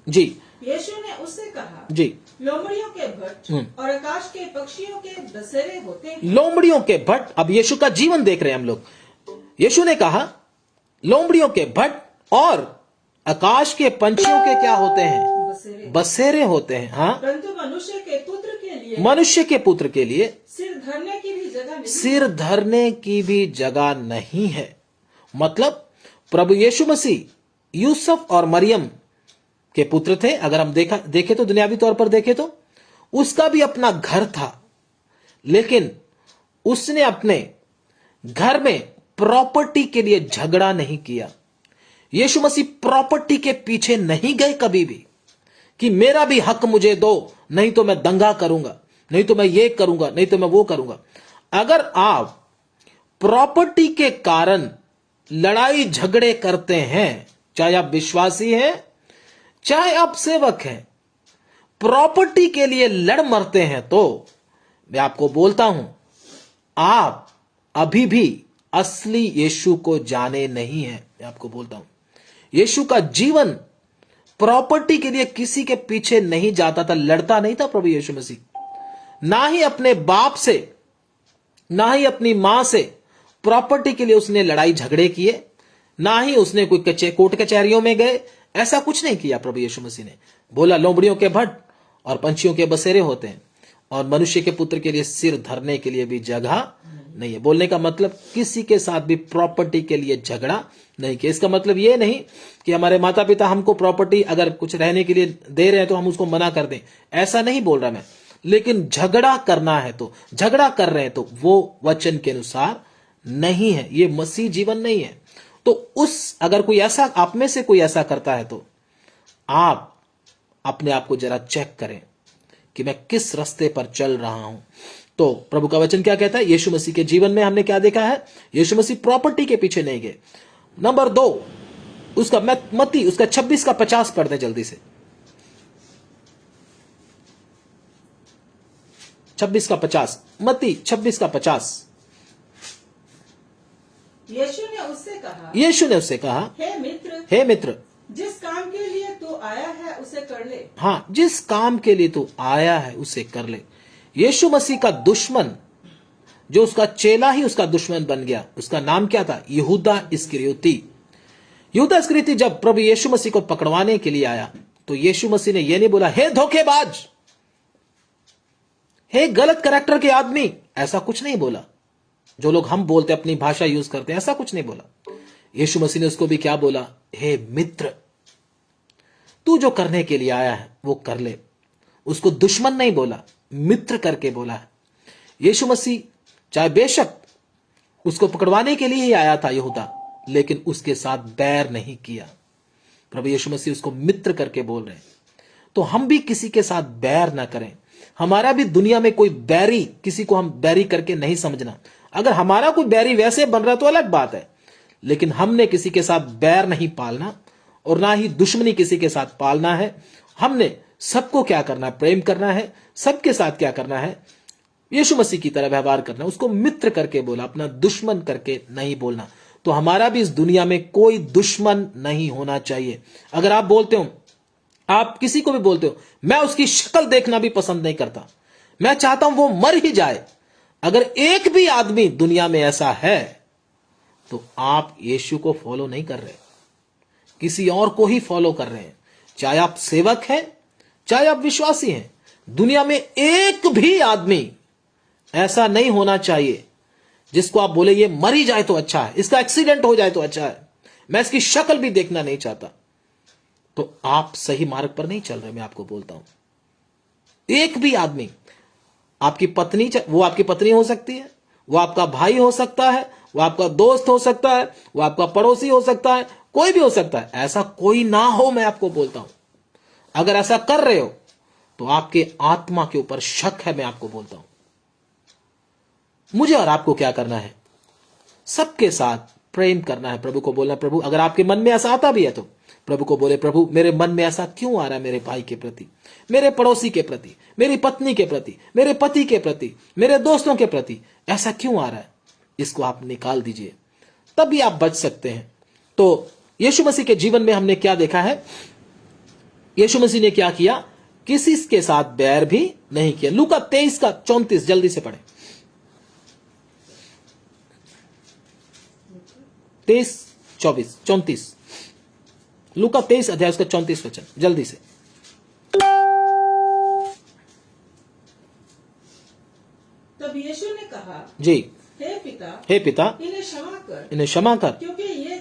जी। यीशु ने उससे कहा, जी, लोमड़ियों के भट्ट और आकाश के पक्षियों के बसेरे होते हैं। लोमड़ियों के भट्ट, अब यीशु का जीवन देख रहे हैं हम लोग। यीशु ने कहा लोमड़ियों के भट्ट और आकाश के पंछियों के क्या होते हैं? बसेरे। बसेरे होते हैं। हाँ, परंतु मनुष्य के पुत्र के लिए, मनुष्य के पुत्र के लिए सिर धरने की भी जगह नहीं। सिर धरने की भी जगह नहीं है। मतलब प्रभु यीशु मसीह यूसुफ और मरियम के पुत्र थे। अगर हम देखें तो दुनियावी तौर पर देखें तो उसका भी अपना घर था, लेकिन उसने अपने घर में प्रॉपर्टी के लिए झगड़ा नहीं किया। यीशु मसीह प्रॉपर्टी के पीछे नहीं गए कभी भी, कि मेरा भी हक मुझे दो, नहीं तो मैं दंगा करूंगा, नहीं तो मैं ये करूंगा, नहीं तो मैं वो करूंगा। अगर आप प्रॉपर्टी के कारण लड़ाई झगड़े करते हैं, चाहे आप विश्वासी हैं चाहे आप सेवक हैं, प्रॉपर्टी के लिए लड़ मरते हैं, तो मैं आपको बोलता हूं आप अभी भी असली यीशु को जाने नहीं है। मैं आपको बोलता हूं यीशु का जीवन प्रॉपर्टी के लिए किसी के पीछे नहीं जाता था, लड़ता नहीं था प्रभु यीशु मसीह। ना ही अपने बाप से, ना ही अपनी मां से प्रॉपर्टी के लिए उसने लड़ाई झगड़े किए, ना ही उसने कोई कोर्ट कचहरियों में गए, ऐसा कुछ नहीं किया प्रभु यीशु मसीह ने। बोला लोमड़ियों के भट्ट और पंछियों के बसेरे होते हैं और मनुष्य के पुत्र के लिए सिर धरने के लिए भी जगह नहीं है। बोलने का मतलब किसी के साथ भी प्रॉपर्टी के लिए झगड़ा नहीं किया। इसका मतलब ये नहीं कि हमारे माता पिता हमको प्रॉपर्टी अगर कुछ रहने के लिए दे रहे हैं तो हम उसको मना कर दें, ऐसा नहीं बोल रहा मैं। लेकिन झगड़ा करना है तो, झगड़ा कर रहे हैं तो वो वचन के अनुसार नहीं है, ये मसीह जीवन नहीं है। तो अगर कोई ऐसा, आप में से कोई ऐसा करता है तो आप अपने आप को जरा चेक करें कि मैं किस रास्ते पर चल रहा हूं। तो प्रभु का वचन क्या कहता है? यीशु मसीह के जीवन में हमने क्या देखा है? यीशु मसीह प्रॉपर्टी के पीछे नहीं गए। नंबर 2, उसका मत्ती उसका 26 का 50 पढ़ दें जल्दी से। 26 का 50, मत्ती 26 का 50। यीशु ने उससे कहा, हे मित्र, जिस काम के लिए तू आया है उसे कर ले। हाँ, जिस काम के लिए तू आया है उसे कर ले। यीशु मसीह का दुश्मन, जो उसका चेला ही उसका दुश्मन बन गया, उसका नाम क्या था? यहूदा इस्करियोती। यहूदा इस्करियोती जब प्रभु यीशु मसीह को पकड़वाने के लिए आया तो यीशु मसीह ने यह नहीं बोला हे धोखेबाज, हे गलत कैरेक्टर के आदमी, ऐसा कुछ नहीं बोला। जो लोग हम बोलते अपनी भाषा यूज करते हैं, ऐसा कुछ नहीं बोला। यीशु मसीह ने उसको भी क्या बोला? हे मित्र, तू जो करने के लिए आया है वो कर ले। उसको दुश्मन नहीं बोला, मित्र करके बोला है। यीशु मसीह चाहे बेशक उसको पकड़वाने के लिए ही आया था यहूदा, लेकिन उसके साथ बैर नहीं किया। प्रभु यीशु मसीह उसको मित्र करके बोल रहे हैं। तो हम भी किसी के साथ बैर ना करें। हमारा भी दुनिया में कोई बैरी, किसी को हम बैरी करके नहीं समझना। अगर हमारा कोई बैरी वैसे बन रहा तो अलग बात है, लेकिन हमने किसी के साथ बैर नहीं पालना और ना ही दुश्मनी किसी के साथ पालना है। हमने सबको क्या करना है? प्रेम करना है। सबके साथ क्या करना है? यीशु मसीह की तरह व्यवहार करना है। उसको मित्र करके बोला, अपना दुश्मन करके नहीं बोलना। तो हमारा भी इस दुनिया में कोई दुश्मन नहीं होना चाहिए। अगर आप बोलते हो, आप किसी को भी बोलते हो, मैं उसकी शक्ल देखना भी पसंद नहीं करता, मैं चाहता हूं वो मर ही जाए, अगर एक भी आदमी दुनिया में ऐसा है तो आप यीशु को फॉलो नहीं कर रहे, किसी और को ही फॉलो कर रहे हैं। चाहे आप सेवक हैं, चाहे आप विश्वासी हैं, दुनिया में एक भी आदमी ऐसा नहीं होना चाहिए जिसको आप बोले ये मर ही जाए तो अच्छा है, इसका एक्सीडेंट हो जाए तो अच्छा है, मैं इसकी शक्ल भी देखना नहीं चाहता। तो आप सही मार्ग पर नहीं चल रहे। मैं आपको बोलता हूं, एक भी आदमी, आपकी पत्नी, वो आपकी पत्नी हो सकती है, वो आपका भाई हो सकता है, वो आपका दोस्त हो सकता है, वो आपका पड़ोसी हो सकता है, कोई भी हो सकता है, ऐसा कोई ना हो। मैं आपको बोलता हूं, अगर ऐसा कर रहे हो तो आपके आत्मा के ऊपर शक है। मैं आपको बोलता हूं, मुझे और आपको क्या करना है? सबके साथ प्रेम करना है। प्रभु को बोलना, प्रभु अगर आपके मन में ऐसा आता भी है तो प्रभु को बोले, प्रभु मेरे मन में ऐसा क्यों आ रहा है मेरे भाई के प्रति, मेरे पड़ोसी के प्रति, मेरी पत्नी के प्रति, मेरे पति के प्रति, मेरे दोस्तों के प्रति ऐसा क्यों आ रहा है? इसको आप निकाल दीजिए, तभी आप बच सकते हैं। तो यीशु मसीह के जीवन में हमने क्या देखा है? यीशु मसीह ने क्या किया? किसी के साथ बैर भी नहीं किया। लूका 23:34 जल्दी से पढ़े। 23:34 लूका 23 अध्याय उसका 34 वचन, जल्दी से। तब यीशु ने कहा, जी, हे पिता, इन्हें क्षमा कर, क्योंकि ये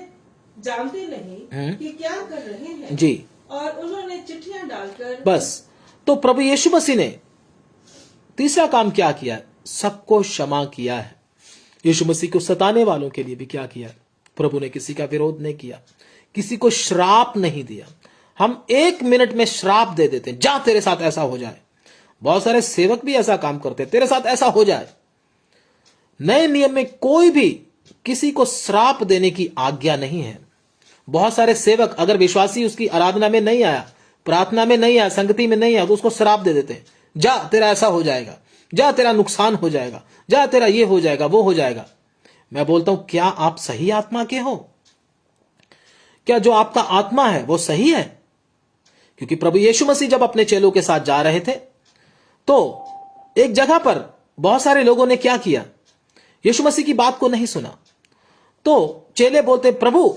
जानते नहीं कि क्या कर रहे हैं। जी, और उन्होंने चिट्ठियां डालकर बस। तो प्रभु यीशु मसीह ने तीसरा काम क्या किया? सबको क्षमा किया है। यीशु मसीह को सताने वालों के लिए भी क्या किया? प्रभु ने किसी का विरोध नहीं किया, किसी को श्राप नहीं दिया। हम 1 मिनट में श्राप दे देते हैं, जा तेरे साथ ऐसा हो जाए। बहुत सारे सेवक भी ऐसा काम करते हैं, तेरे साथ ऐसा हो जाए। नए नियम में कोई भी किसी को श्राप देने की आज्ञा नहीं है। बहुत सारे सेवक, अगर विश्वासी उसकी आराधना में नहीं आया, प्रार्थना में नहीं आया, संगति में नहीं आया, तो उसको श्राप दे देते हैं, जा तेरा ऐसा हो जाएगा, जा तेरा नुकसान हो जाएगा, जा तेरा ये हो जाएगा, वो हो जाएगा। मैं बोलता हूं, क्या आप सही आत्मा के हो? क्या जो आपका आत्मा है वो सही है? क्योंकि प्रभु यीशु मसीह जब अपने चेलों के साथ जा रहे थे तो एक जगह पर बहुत सारे लोगों ने क्या किया? यीशु मसीह की बात को नहीं सुना। तो चेले बोलते, प्रभु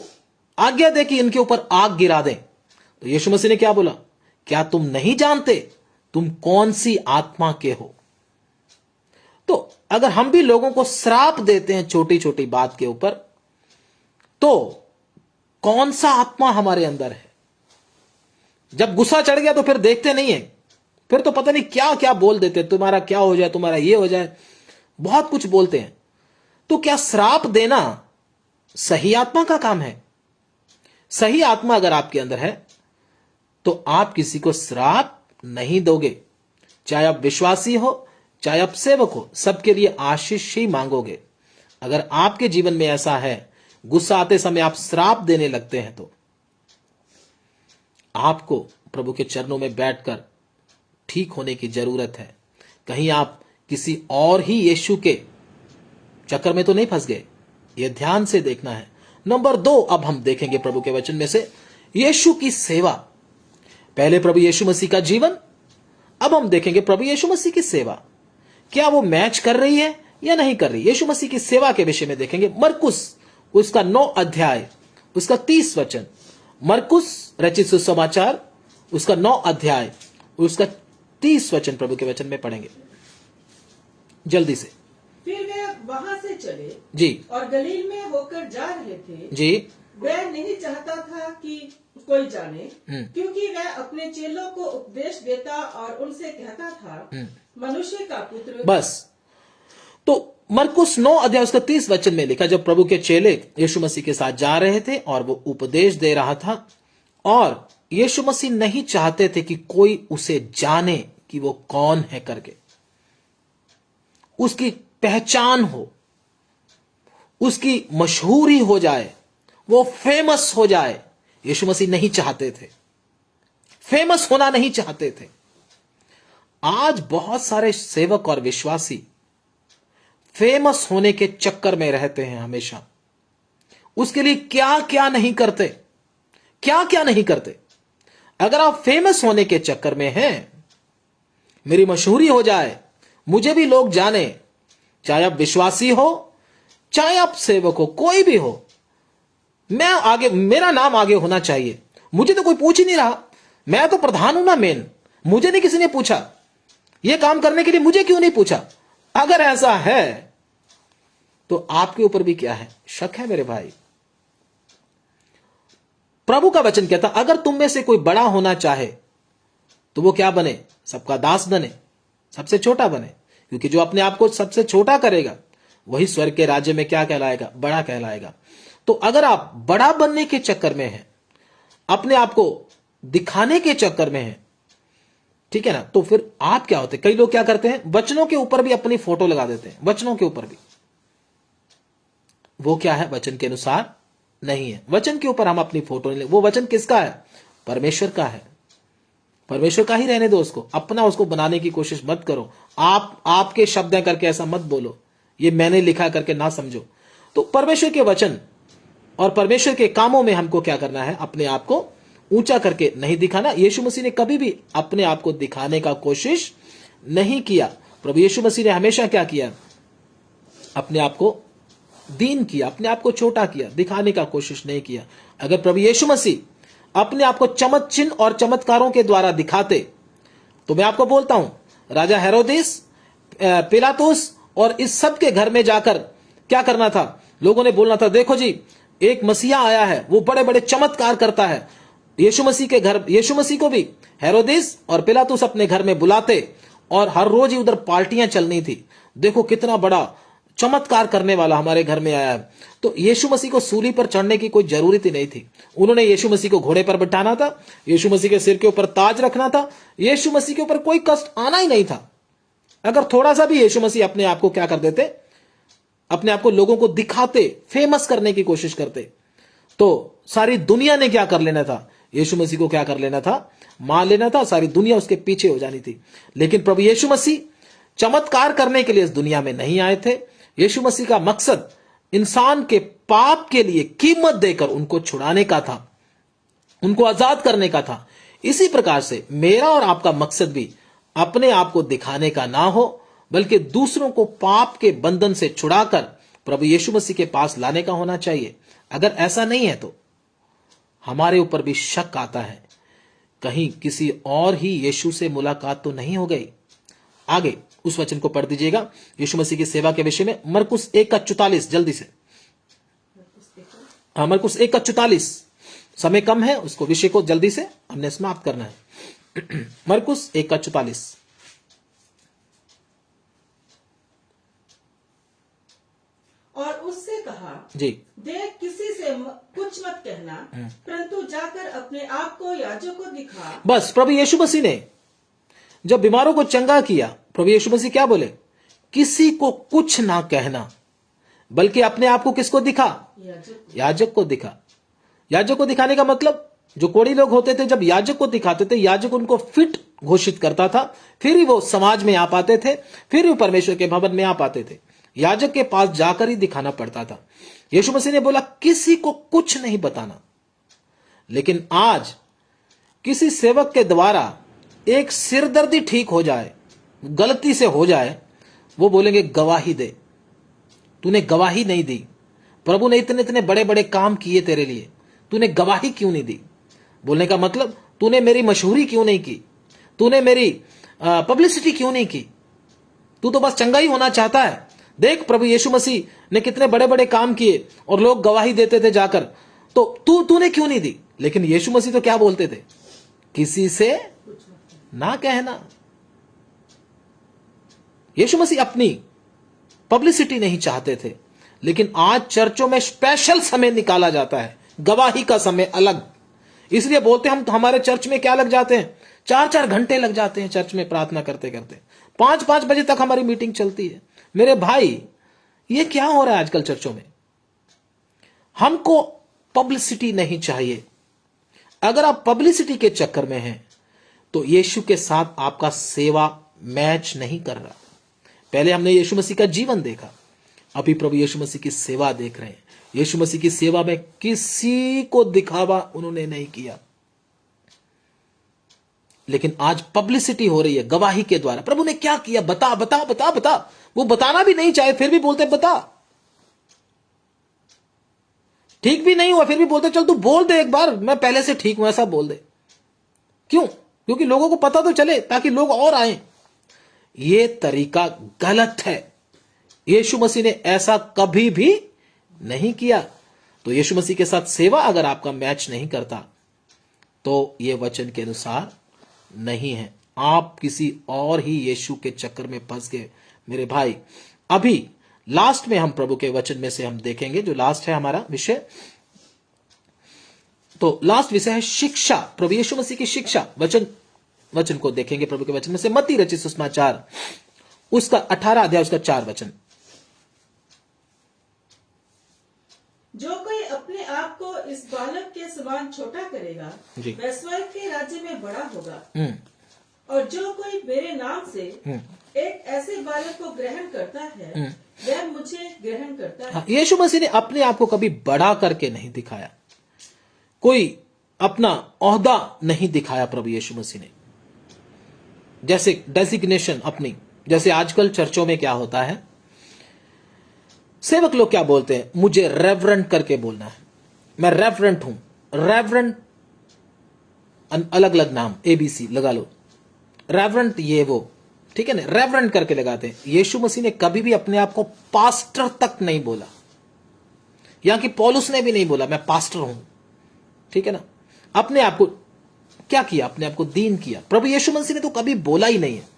आज्ञा दे कि इनके ऊपर आग गिरा दें। तो यीशु मसीह ने क्या बोला? क्या तुम नहीं जानते तुम कौन सी आत्मा के हो? तो अगर हम भी लोगों को श्राप देते हैं छोटी छोटी बात के ऊपर, तो कौन सा आत्मा हमारे अंदर है? जब गुस्सा चढ़ गया तो फिर देखते नहीं है, फिर तो पता नहीं क्या क्या बोल देते, तुम्हारा क्या हो जाए, तुम्हारा ये हो जाए, बहुत कुछ बोलते हैं। तो क्या श्राप देना सही आत्मा का काम है? सही आत्मा अगर आपके अंदर है तो आप किसी को श्राप नहीं दोगे। चाहे आप विश्वासी हो, चाहे आप सेवक हो, सबके लिए आशीष ही मांगोगे। अगर आपके जीवन में ऐसा है, गुस्सा आते समय आप श्राप देने लगते हैं, तो आपको प्रभु के चरणों में बैठकर ठीक होने की जरूरत है। कहीं आप किसी और ही यीशु के चक्कर में तो नहीं फंस गए, यह ध्यान से देखना है। नंबर 2, अब हम देखेंगे प्रभु के वचन में से यीशु की सेवा। पहले प्रभु यीशु मसीह का जीवन, अब हम देखेंगे प्रभु यीशु मसीह की सेवा। क्या वो मैच कर रही है या नहीं कर रही? यीशु मसीह की सेवा के विषय में देखेंगे। मरकुस उसका 9 अध्याय उसका 30 वचन। मरकुस रचित सुसमाचार उसका 9 अध्याय उसका 30 वचन प्रभु के वचन में पढ़ेंगे, जल्दी से। फिर वे वहां से चले जी, और गलील में होकर जा रहे थे। जी, वह नहीं चाहता था कि कोई जाने, क्योंकि वह अपने चेलों को उपदेश देता और उनसे कहता था, मनुष्य का पुत्र। बस। तो मरकुस 9 अध्याय उसका 30 वचन में लिखा, जब प्रभु के चेले यीशु मसीह के साथ जा रहे थे और वो उपदेश दे रहा था, और यीशु मसीह नहीं चाहते थे कि कोई उसे जाने कि वो कौन है करके, उसकी पहचान हो, उसकी मशहूरी हो जाए, वो फेमस हो जाए, यीशु मसीह नहीं चाहते थे, फेमस होना नहीं चाहते थे। आज बहुत सारे सेवक और विश्वासी फेमस होने के चक्कर में रहते हैं हमेशा। उसके लिए क्या क्या नहीं करते, क्या क्या नहीं करते। अगर आप फेमस होने के चक्कर में हैं, मेरी मशहूरी हो जाए, मुझे भी लोग जाने, चाहे आप विश्वासी हो, चाहे आप सेवक हो, कोई भी हो, मैं आगे, मेरा नाम आगे होना चाहिए। मुझे तो कोई पूछ ही नहीं रहा, मैं तो प्रधान हूं ना मेन, मुझे नहीं किसी ने पूछा, यह काम करने के लिए मुझे क्यों नहीं पूछा। अगर ऐसा है तो आपके ऊपर भी क्या है, शक है मेरे भाई। प्रभु का वचन कहता, अगर तुम में से कोई बड़ा होना चाहे तो वो क्या बने, सबका दास बने, सबसे छोटा बने। क्योंकि जो अपने आप को सबसे छोटा करेगा वही स्वर्ग के राज्य में क्या कहलाएगा, बड़ा कहलाएगा। तो अगर आप बड़ा बनने के चक्कर में हैं, अपने आप को दिखाने के चक्कर में हैं, ठीक है ना, तो फिर आप क्या होते, कई लोग क्या करते हैं, वचनों के ऊपर भी अपनी फोटो लगा देते हैं, वचनों के ऊपर भी। वो क्या है, वचन के अनुसार नहीं है। वचन के ऊपर हम अपनी फोटो नहीं, वो वचन किसका है, परमेश्वर का है। परमेश्वर का ही रहने दो उसको, अपना उसको बनाने की कोशिश मत करो। आप आपके शब्द हैं करके ऐसा मत बोलो, ये मैंने लिखा करके ना समझो। तो परमेश्वर के वचन और परमेश्वर के कामों में हमको क्या करना है, अपने आप को ऊंचा करके नहीं दिखाना। यीशु मसीह ने कभी भी अपने आप को दिखाने का कोशिश नहीं किया। प्रभु यीशु मसीह ने हमेशा क्या किया, अपने आप को दीन किया, अपने आप को छोटा किया, दिखाने का कोशिश नहीं किया। अगर प्रभु यीशु मसीह अपने आप को चमक चिन्ह और चमत्कारों के द्वारा दिखाते, तो मैं आपको बोलता हूं, राजा हेरोदेस, पिलातुस और इस सब के घर में जाकर क्या करना था, लोगों ने बोलना था, देखो जी एक मसीहा आया है, वो बड़े बड़े चमत्कार करता है। यीशु मसीह के घर, यीशु मसीह को भी हेरोदेस और पिलातुस अपने घर में बुलाते और हर रोज ही उधर पार्टियां चलनी थी। देखो कितना बड़ा चमत्कार करने वाला हमारे घर में आया है। तो यीशु मसीह को सूली पर चढ़ने की कोई जरूरत ही नहीं थी। उन्होंने यीशु मसीह को घोड़े पर बिठाना था, यीशु मसीह के सिर के ऊपर ताज रखना था, यीशु मसीह के ऊपर कोई कष्ट आना ही नहीं था। अगर थोड़ा सा भी यीशु मसीह अपने आप को क्या कर देते, अपने आप को लोगों को दिखाते, फेमस करने की कोशिश करते, तो सारी दुनिया ने क्या कर लेना था, यीशु मसीह को क्या कर लेना था, मान लेना था, सारी दुनिया उसके पीछे हो जानी थी। लेकिन प्रभु यीशु मसीह चमत्कार करने के लिए इस दुनिया में नहीं आए थे। यीशु मसीह का मकसद इंसान के पाप के लिए कीमत देकर उनको छुड़ाने का था, उनको आजाद करने का था। इसी प्रकार से मेरा और आपका मकसद भी अपने आप को दिखाने का ना हो, बल्कि दूसरों को पाप के बंधन से छुड़ाकर प्रभु यीशु मसीह के पास लाने का होना चाहिए। अगर ऐसा नहीं है तो हमारे ऊपर भी शक आता है, कहीं किसी और ही यीशु से मुलाकात तो नहीं हो गई। आगे उस वचन को पढ़ दीजिएगा, यीशु मसीह की सेवा के विषय में, मरकुस 1:44, जल्दी से। मरकुस 1:44, समय कम है, उसको विषय को जल्दी से हमने समाप्त करना है। मरकुस 1:44। और उससे कहा, जी, देख किसी से कुछ मत कहना, परंतु जाकर अपने आप को याजक को दिखा। बस प्रभु यीशु मसीह ने जब बीमारों को चंगा किया, प्रभु यीशु मसीह क्या बोले, किसी को कुछ ना कहना, बल्कि अपने आप को किसको दिखा, याजक को दिखा। याजक को दिखाने का मतलब, जो कोढ़ी लोग होते थे जब याजक को दिखाते थे, याजक उनको फिट घोषित करता था, फिर ही वो समाज में आ पाते थे, फिर ही परमेश्वर के भवन में आ पाते थे। याजक के पास जाकर ही दिखाना पड़ता था। यीशु मसीह ने बोला किसी को कुछ नहीं बताना। लेकिन आज किसी सेवक के द्वारा एक सिरदर्दी ठीक हो जाए, गलती से हो जाए, वो बोलेंगे गवाही दे, तूने गवाही नहीं दी, प्रभु ने इतने इतने बड़े बड़े काम किए तेरे लिए, तूने गवाही क्यों नहीं दी। बोलने का मतलब, तूने मेरी मशहूरी क्यों नहीं की, तूने मेरी पब्लिसिटी क्यों नहीं की, तू तो बस चंगा ही होना चाहता है। देख प्रभु यीशु मसीह ने कितने बड़े बड़े काम किए और लोग गवाही देते थे जाकर, तो तूने क्यों नहीं दी। लेकिन यीशु मसीह तो क्या बोलते थे, किसी से ना कहना। यीशु मसीह अपनी पब्लिसिटी नहीं चाहते थे। लेकिन आज चर्चों में स्पेशल समय निकाला जाता है, गवाही का समय अलग। इसलिए बोलते हम तो, हमारे चर्च में क्या लग जाते हैं, 4-4 घंटे लग जाते हैं चर्च में प्रार्थना करते करते, 5-5 बजे तक हमारी मीटिंग चलती है। मेरे भाई, ये क्या हो रहा है आजकल चर्चों में। हमको पब्लिसिटी नहीं चाहिए, अगर आप पब्लिसिटी के चक्कर में हैं तो यीशु के साथ आपका सेवा मैच नहीं कर रहा। पहले हमने यीशु मसीह का जीवन देखा, अभी प्रभु यीशु मसीह की सेवा देख रहे हैं। यीशु मसीह की सेवा में किसी को दिखावा उन्होंने नहीं किया, लेकिन आज पब्लिसिटी हो रही है गवाही के द्वारा। प्रभु ने क्या किया, बता बता बता बता। वो बताना भी नहीं चाहे फिर भी बोलते बता। ठीक भी नहीं हुआ फिर भी बोलते चल तू बोल दे एक बार, मैं पहले से ठीक हूं, ऐसा बोल दे। क्यों? क्योंकि लोगों को पता तो चले, ताकि लोग और आए। ये तरीका गलत है। यीशु मसीह ने ऐसा कभी भी नहीं किया। तो यीशु मसीह के साथ सेवा अगर आपका मैच नहीं करता तो यह वचन के अनुसार नहीं है। आप किसी और ही यीशु के चक्कर में फंस गए मेरे भाई। अभी लास्ट में हम प्रभु के वचन में से हम देखेंगे, जो लास्ट है हमारा विषय। तो लास्ट विषय है शिक्षा, प्रभु यीशु मसीह की शिक्षा। वचन को देखेंगे प्रभु के वचन में से, मत्ती रचित सुसमाचार उसका 18 अध्याय उसका 4 वचन। जो कोई अपने आप को इस बालक के समान छोटा करेगा वह स्वर्ग के राज्य में बड़ा होगा। और जो कोई मेरे नाम से एक ऐसे बालक को ग्रहण करता है वह मुझे ग्रहण करता है। यीशु मसीह ने अपने आप को कभी बड़ा करके नहीं दिखाया, कोई अपना ओहदा नहीं दिखाया प्रभु यीशु मसीह ने। जैसे डेजिग्नेशन अपनी, जैसे आजकल चर्चों में क्या होता है, सेवक लोग क्या बोलते हैं, मुझे रेवरेंट करके बोलना है, मैं रेवरेंट हूं। रेवरेंट अलग अलग नाम ABC लगा लो, रेवरेंट ये वो, ठीक है ना, रेवरेंट करके लगाते हैं। यीशु मसीह ने कभी भी अपने आप को पास्टर तक नहीं बोला, यहां की पौलुस ने भी नहीं बोला मैं पास्टर हूं, ठीक है ना। अपने आप को क्या किया, अपने आप को दीन किया। प्रभु यीशु मसीह ने तो कभी बोला ही नहीं है।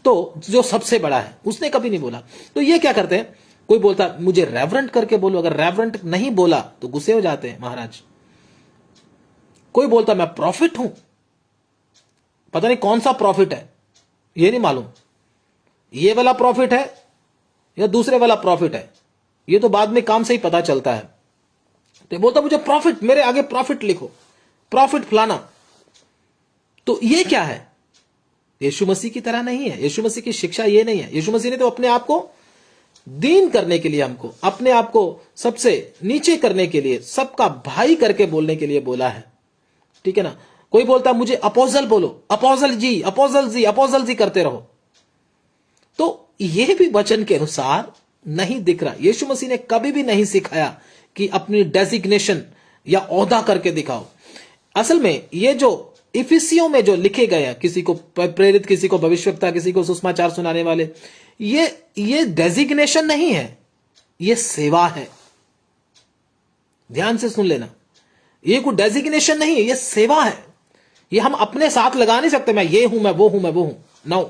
तो जो सबसे बड़ा है उसने कभी नहीं बोला। तो ये क्या करते हैं, कोई बोलता मुझे रेवरेंट करके बोलो, अगर रेवरेंट नहीं बोला तो गुस्से हो जाते हैं महाराज। कोई बोलता मैं प्रॉफिट हूं, पता नहीं कौन सा प्रॉफिट है, ये नहीं मालूम, ये वाला प्रॉफिट है या दूसरे वाला प्रॉफिट है, ये तो बाद में काम से ही पता चलता है। तो बोलता मुझे प्रॉफिट, मेरे आगे प्रॉफिट लिखो, प्रॉफिट फलाना। तो ये क्या है, यीशु मसीह की तरह नहीं है। यीशु मसीह की शिक्षा ये नहीं है। यीशु मसीह ने तो अपने आप को दीन करने के लिए, हमको अपने आप को सबसे नीचे करने के लिए, सबका भाई करके बोलने के लिए बोला है, ठीक है ना। कोई बोलता मुझे अपोजल बोलो, अपोजल जी अपोजल जी अपोजल जी करते रहो, तो यह भी वचन के अनुसार नहीं दिख रहा। यीशु मसीह ने कभी भी नहीं सिखाया कि अपनी डेजिग्नेशन या ओहदा करके दिखाओ। असल में ये जो इफिसियों में जो लिखे गए हैं, किसी को प्रेरित, किसी को भविष्यवक्ता, किसी को सुसमाचार सुनाने वाले, ये डेजिग्नेशन नहीं है, ये सेवा है। ध्यान से सुन लेना, ये कोई डेजिग्नेशन नहीं है, ये सेवा है। ये हम अपने साथ लगा नहीं सकते, मैं ये हूं, मैं वो हूं, मैं वो हूं। नो,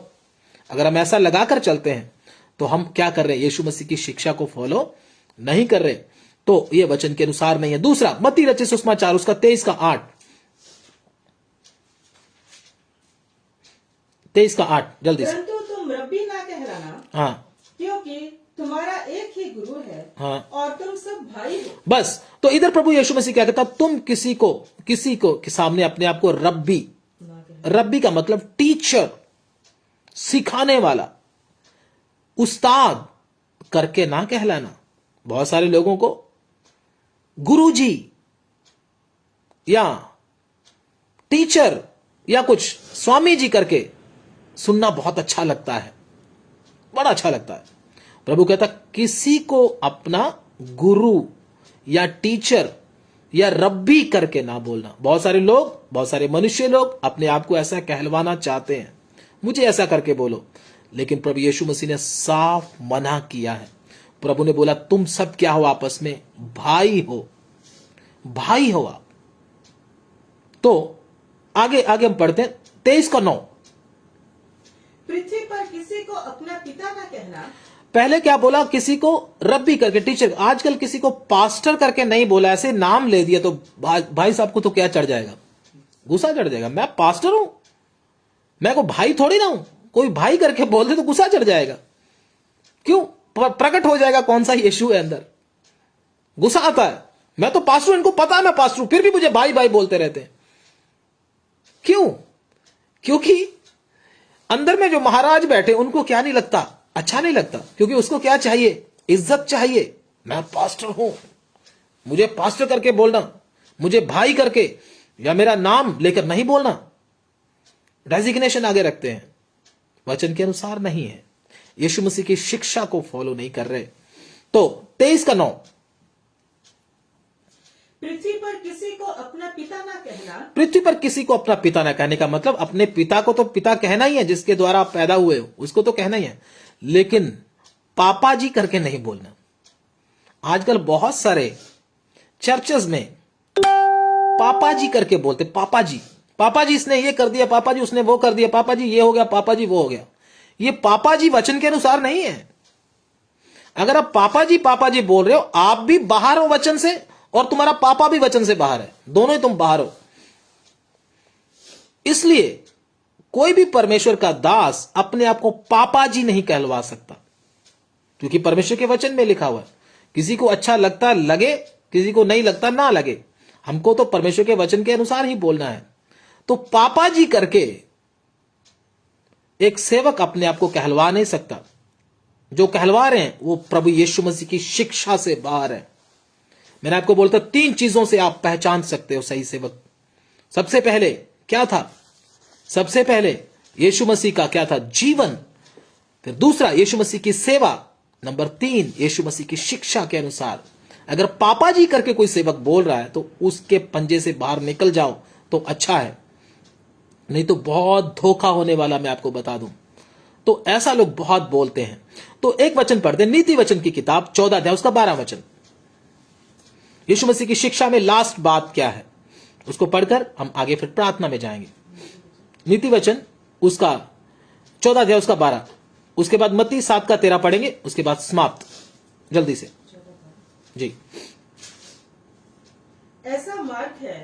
अगर हम ऐसा लगाकर चलते हैं तो हम क्या कर रहे हैं, यीशु मसीह की शिक्षा को फॉलो नहीं कर रहे, तो ये वचन के अनुसार नहीं है। दूसरा, मत्ती रचित सुसमाचार उसका 23 का 8, 23 का 8 जल्दी से। परंतु तुम रब्बी ना कहलाना, हाँ, क्योंकि तुम्हारा एक ही गुरु है, हाँ, और तुम सब भाई हो। बस। तो इधर प्रभु यीशु मसीह क्या कहता, तुम किसी को के सामने अपने आप को रब्बी का मतलब टीचर, सिखाने वाला, उस्ताद करके ना कहलाना। बहुत सारे लोगों को गुरुजी या टीचर या कुछ स्वामी जी करके सुनना बहुत अच्छा लगता है, बड़ा अच्छा लगता है। प्रभु कहता किसी को अपना गुरु या टीचर या रब्बी करके ना बोलना। बहुत सारे लोग, बहुत सारे मनुष्य लोग अपने आप को ऐसा कहलवाना चाहते हैं, मुझे ऐसा करके बोलो, लेकिन प्रभु यीशु मसीह ने साफ मना किया है। प्रभु ने बोला तुम सब क्या हो, आपस में भाई हो, भाई हो आप। तो आगे हम पढ़ते हैं 23 का 9। पृथ्वी पर किसी को अपना पिता ना कहना। पहले क्या बोला, किसी को रब्बी करके, टीचर। आजकल किसी को पास्टर करके नहीं बोला, ऐसे नाम ले दिया तो भाई साहब को तो क्या चढ़ जाएगा, गुस्सा चढ़ जाएगा। मैं पास्टर हूं, मैं को भाई थोड़ी ना हूं, कोई भाई करके बोल दे तो गुस्सा चढ़ जाएगा। क्यों? प्रकट हो जाएगा कौन सा यीशु है अंदर, गुस्सा आता है। मैं तो पास्टर हूं, इनको पता है मैं पास्टर हूं, फिर भी मुझे भाई भाई बोलते रहते हैं। क्यों? क्योंकि अंदर में जो महाराज बैठे उनको क्या नहीं लगता? अच्छा नहीं लगता। क्योंकि उसको क्या चाहिए? इज्जत चाहिए। मैं पास्टर हूं, मुझे पास्टर करके बोलना, मुझे भाई करके या मेरा नाम लेकर नहीं बोलना। डेजिग्नेशन आगे रखते हैं, वचन के अनुसार नहीं है, यीशु मसीह की शिक्षा को फॉलो नहीं कर रहे। तो 23:9, पृथ्वी पर किसी को अपना पिता ना कहना। पृथ्वी पर किसी को अपना पिता ना कहने का मतलब अपने पिता को तो पिता कहना ही है, जिसके द्वारा आप पैदा हुए हो उसको तो कहना ही है, लेकिन पापा जी करके नहीं बोलना। आजकल बहुत सारे चर्चेस में पापा जी करके बोलते, पापा जी, पापा जी इसने ये कर दिया, पापा जी उसने वो कर दिया, पापा जी ये हो गया, पापा जी वो हो गया। ये पापा जी वचन के अनुसार नहीं है। अगर आप पापा जी बोल रहे हो, आप भी बाहर हो वचन से और तुम्हारा पापा भी वचन से बाहर है, दोनों ही तुम बाहर हो। इसलिए कोई भी परमेश्वर का दास अपने आप को पापा जी नहीं कहलवा सकता, क्योंकि परमेश्वर के वचन में लिखा हुआ है, किसी को अच्छा लगता लगे, किसी को नहीं लगता ना लगे, हमको तो परमेश्वर के वचन के अनुसार ही बोलना है। तो पापा जी करके एक सेवक अपने आप को कहलवा नहीं सकता। जो कहलवा रहे हैं वो प्रभु यीशु मसीह की शिक्षा से बाहर है। मैंने आपको बोलता 3 चीजों से आप पहचान सकते हो सही सेवक। सबसे पहले क्या था? सबसे पहले यीशु मसीह का क्या था? जीवन। फिर दूसरा यीशु मसीह की सेवा। नंबर 3 यीशु मसीह की शिक्षा के अनुसार। अगर पापा जी करके कोई सेवक बोल रहा है तो उसके पंजे से बाहर निकल जाओ तो अच्छा है, नहीं तो बहुत धोखा होने वाला मैं आपको बता दूं। तो ऐसा लोग बहुत बोलते हैं। तो एक वचन पढ़ते हैं, नीति वचन की किताब 14 अध्याय उसका 12 वचन। यीशु मसीह की शिक्षा में लास्ट बात क्या है उसको पढ़कर हम आगे फिर प्रार्थना में जाएंगे। नीति वचन उसका 14 अध्याय उसका 12, उसके बाद मत्ती 7 का 13 पढ़ेंगे, उसके बाद समाप्त जल्दी से जी। ऐसा मार्ग है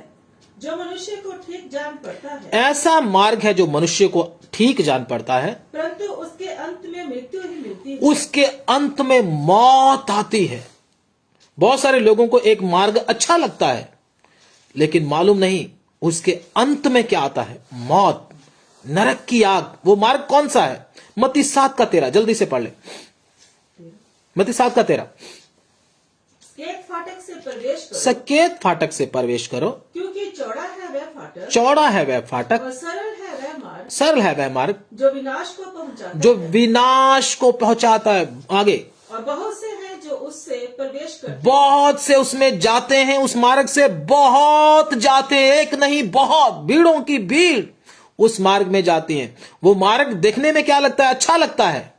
जो मनुष्य को ठीक जान पड़ता है, ऐसा मार्ग है जो मनुष्य को ठीक जान पड़ता है, परंतु उसके अंत में मृत्यु ही मिलती है। उसके अंत में मौत आती है। बहुत सारे लोगों को एक मार्ग अच्छा लगता है, लेकिन मालूम नहीं उसके अंत में क्या आता है? मौत, नरक की आग। वो मार्ग कौन सा है? मत्ती 7 का 13 जल्दी से पढ़ ले। मत्ती 7 का 13। सकेत फाटक से प्रवेश करो, सकेत फाटक से प्रवेश करो, क्योंकि चौड़ा है वह फाटक, चौड़ा है वह फाटक, और सरल है वह मार्ग, सरल है वह मार्ग जो विनाश को पहुंचाता जो है, विनाश को पहुंचाता है। आगे, और बहुत से हैं जो उससे प्रवेश करते हैं। बहुत से उसमें जाते हैं, उस मार्ग से बहुत जाते हैं, एक नहीं बहुत, भीड़ों की भीड़ उस मार्ग में जाती है। वो मार्ग देखने में क्या लगता है? अच्छा लगता है,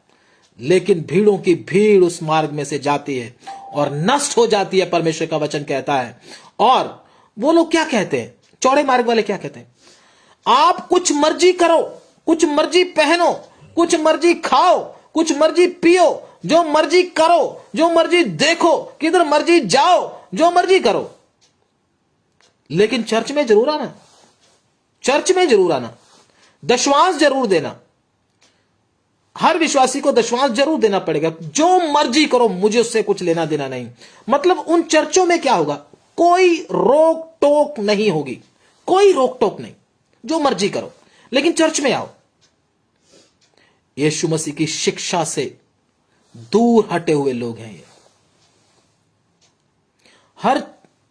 लेकिन भीड़ों की भीड़ उस मार्ग में से जाती है और नष्ट हो जाती है, परमेश्वर का वचन कहता है। और वो लोग क्या कहते हैं? चौड़े मार्ग वाले क्या कहते हैं? आप कुछ मर्जी करो, कुछ मर्जी पहनो, कुछ मर्जी खाओ, कुछ मर्जी पियो, जो मर्जी करो, जो मर्जी देखो, किधर मर्जी जाओ, जो मर्जी करो, लेकिन चर्च में जरूर आना, चर्च में जरूर आना, दशवांश जरूर देना। हर विश्वासी को दशवांश जरूर देना पड़ेगा। जो मर्जी करो, मुझे उससे कुछ लेना देना नहीं। मतलब उन चर्चों में क्या होगा? कोई रोक टोक नहीं होगी, कोई रोक टोक नहीं, जो मर्जी करो, लेकिन चर्च में आओ। यीशु मसीह की शिक्षा से दूर हटे हुए लोग हैं ये।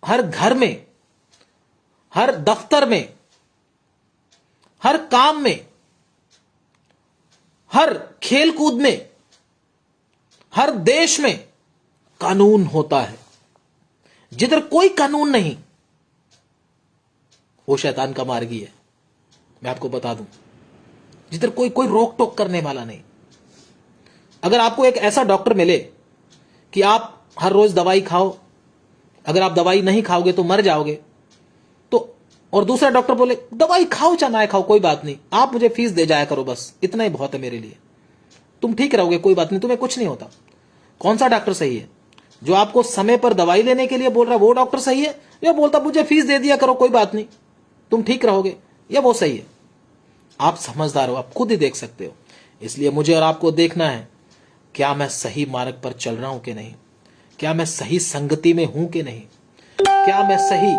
हर घर में, हर दफ्तर में, हर काम में, हर खेल कूद में, हर देश में कानून होता है। जिधर कोई कानून नहीं, वो शैतान का मार्ग ही है, मैं आपको बता दूं। जिधर कोई रोक टोक करने वाला नहीं। अगर आपको एक ऐसा डॉक्टर मिले कि आप हर रोज दवाई खाओ, अगर आप दवाई नहीं खाओगे तो मर जाओगे, तो और दूसरा डॉक्टर बोले दवाई खाओ चाहे ना खाओ कोई बात नहीं, आप मुझे फीस दे जाया करो, बस इतना ही बहुत है मेरे लिए, तुम ठीक रहोगे, कोई बात नहीं, तुम्हें कुछ नहीं होता। कौन सा डॉक्टर सही है? जो आपको समय पर दवाई लेने के लिए बोल रहा है वो डॉक्टर सही है, या बोलता मुझे फीस दे दिया करो कोई बात नहीं, तुम ठीक रहोगे, या वो सही है? आप समझदार हो, आप खुद ही देख सकते हो। इसलिए मुझे और आपको देखना है, क्या मैं सही मार्ग पर चल रहा हूं कि नहीं, क्या मैं सही संगति में हूं कि नहीं, क्या मैं सही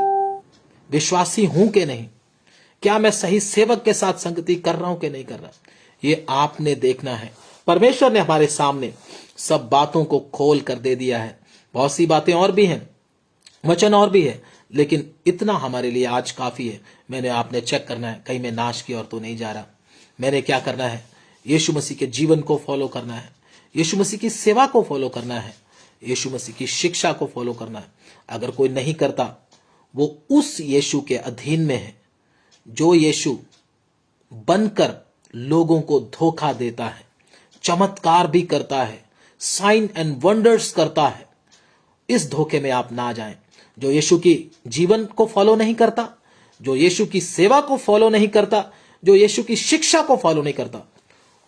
विश्वासी हूं कि नहीं, क्या मैं सही सेवक के साथ संगति कर रहा हूं कि नहीं कर रहा, ये आपने देखना है। परमेश्वर ने हमारे सामने सब बातों को खोल कर दे दिया है। बहुत सी बातें और भी हैं, वचन और भी है, लेकिन इतना हमारे लिए आज काफी है। मैंने आपने चेक करना है, कहीं मैं नाश की ओर तो नहीं जा रहा। मैंने क्या करना है, यीशु मसीह के जीवन को फॉलो करना है, यीशु मसीह की सेवा को फॉलो करना है, यीशु मसीह की शिक्षा को फॉलो करना है। अगर कोई नहीं करता, वो उस यीशु के अधीन में है जो यीशु बनकर लोगों को धोखा देता है, चमत्कार भी करता है, साइन एंड वंडर्स करता है। इस धोखे में आप ना जाएं। जो यीशु की जीवन को फॉलो नहीं करता, जो यीशु की सेवा को फॉलो नहीं करता, जो यीशु की शिक्षा को फॉलो नहीं करता,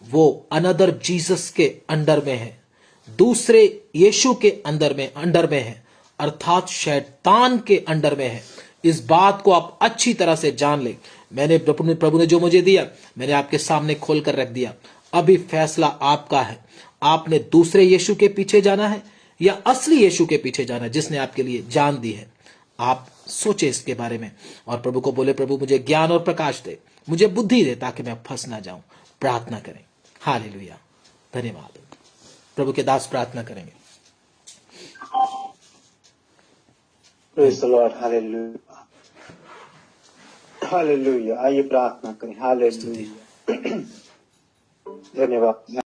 वो अनदर जीसस के अंडर में है, दूसरे यीशु के अंडर में है, अर्थात शैतान के अंडर में है। इस बात को आप अच्छी तरह से जान ले। मैंने प्रभु ने जो मुझे दिया, मैंने आपके सामने खोल कर रख दिया। अभी फैसला आपका है। आपने दूसरे यीशु के पीछे जाना है या असली यीशु के पीछे जाना है, जिसने आपके लिए जान दी है। आप सोचे इसके बारे में और प्रभु को बोले, प्रभु मुझे ज्ञान और प्रकाश दे, मुझे बुद्धि दे, ताकि मैं फंस ना जाऊं। प्रार्थना करें। हालेलुया, धन्यवाद। प्रभु के दास प्रार्थना करेंगे। Praise the Lord, hallelujah, hallelujah. आइए प्रार्थना करें। हालेलुया, धन्यवाद।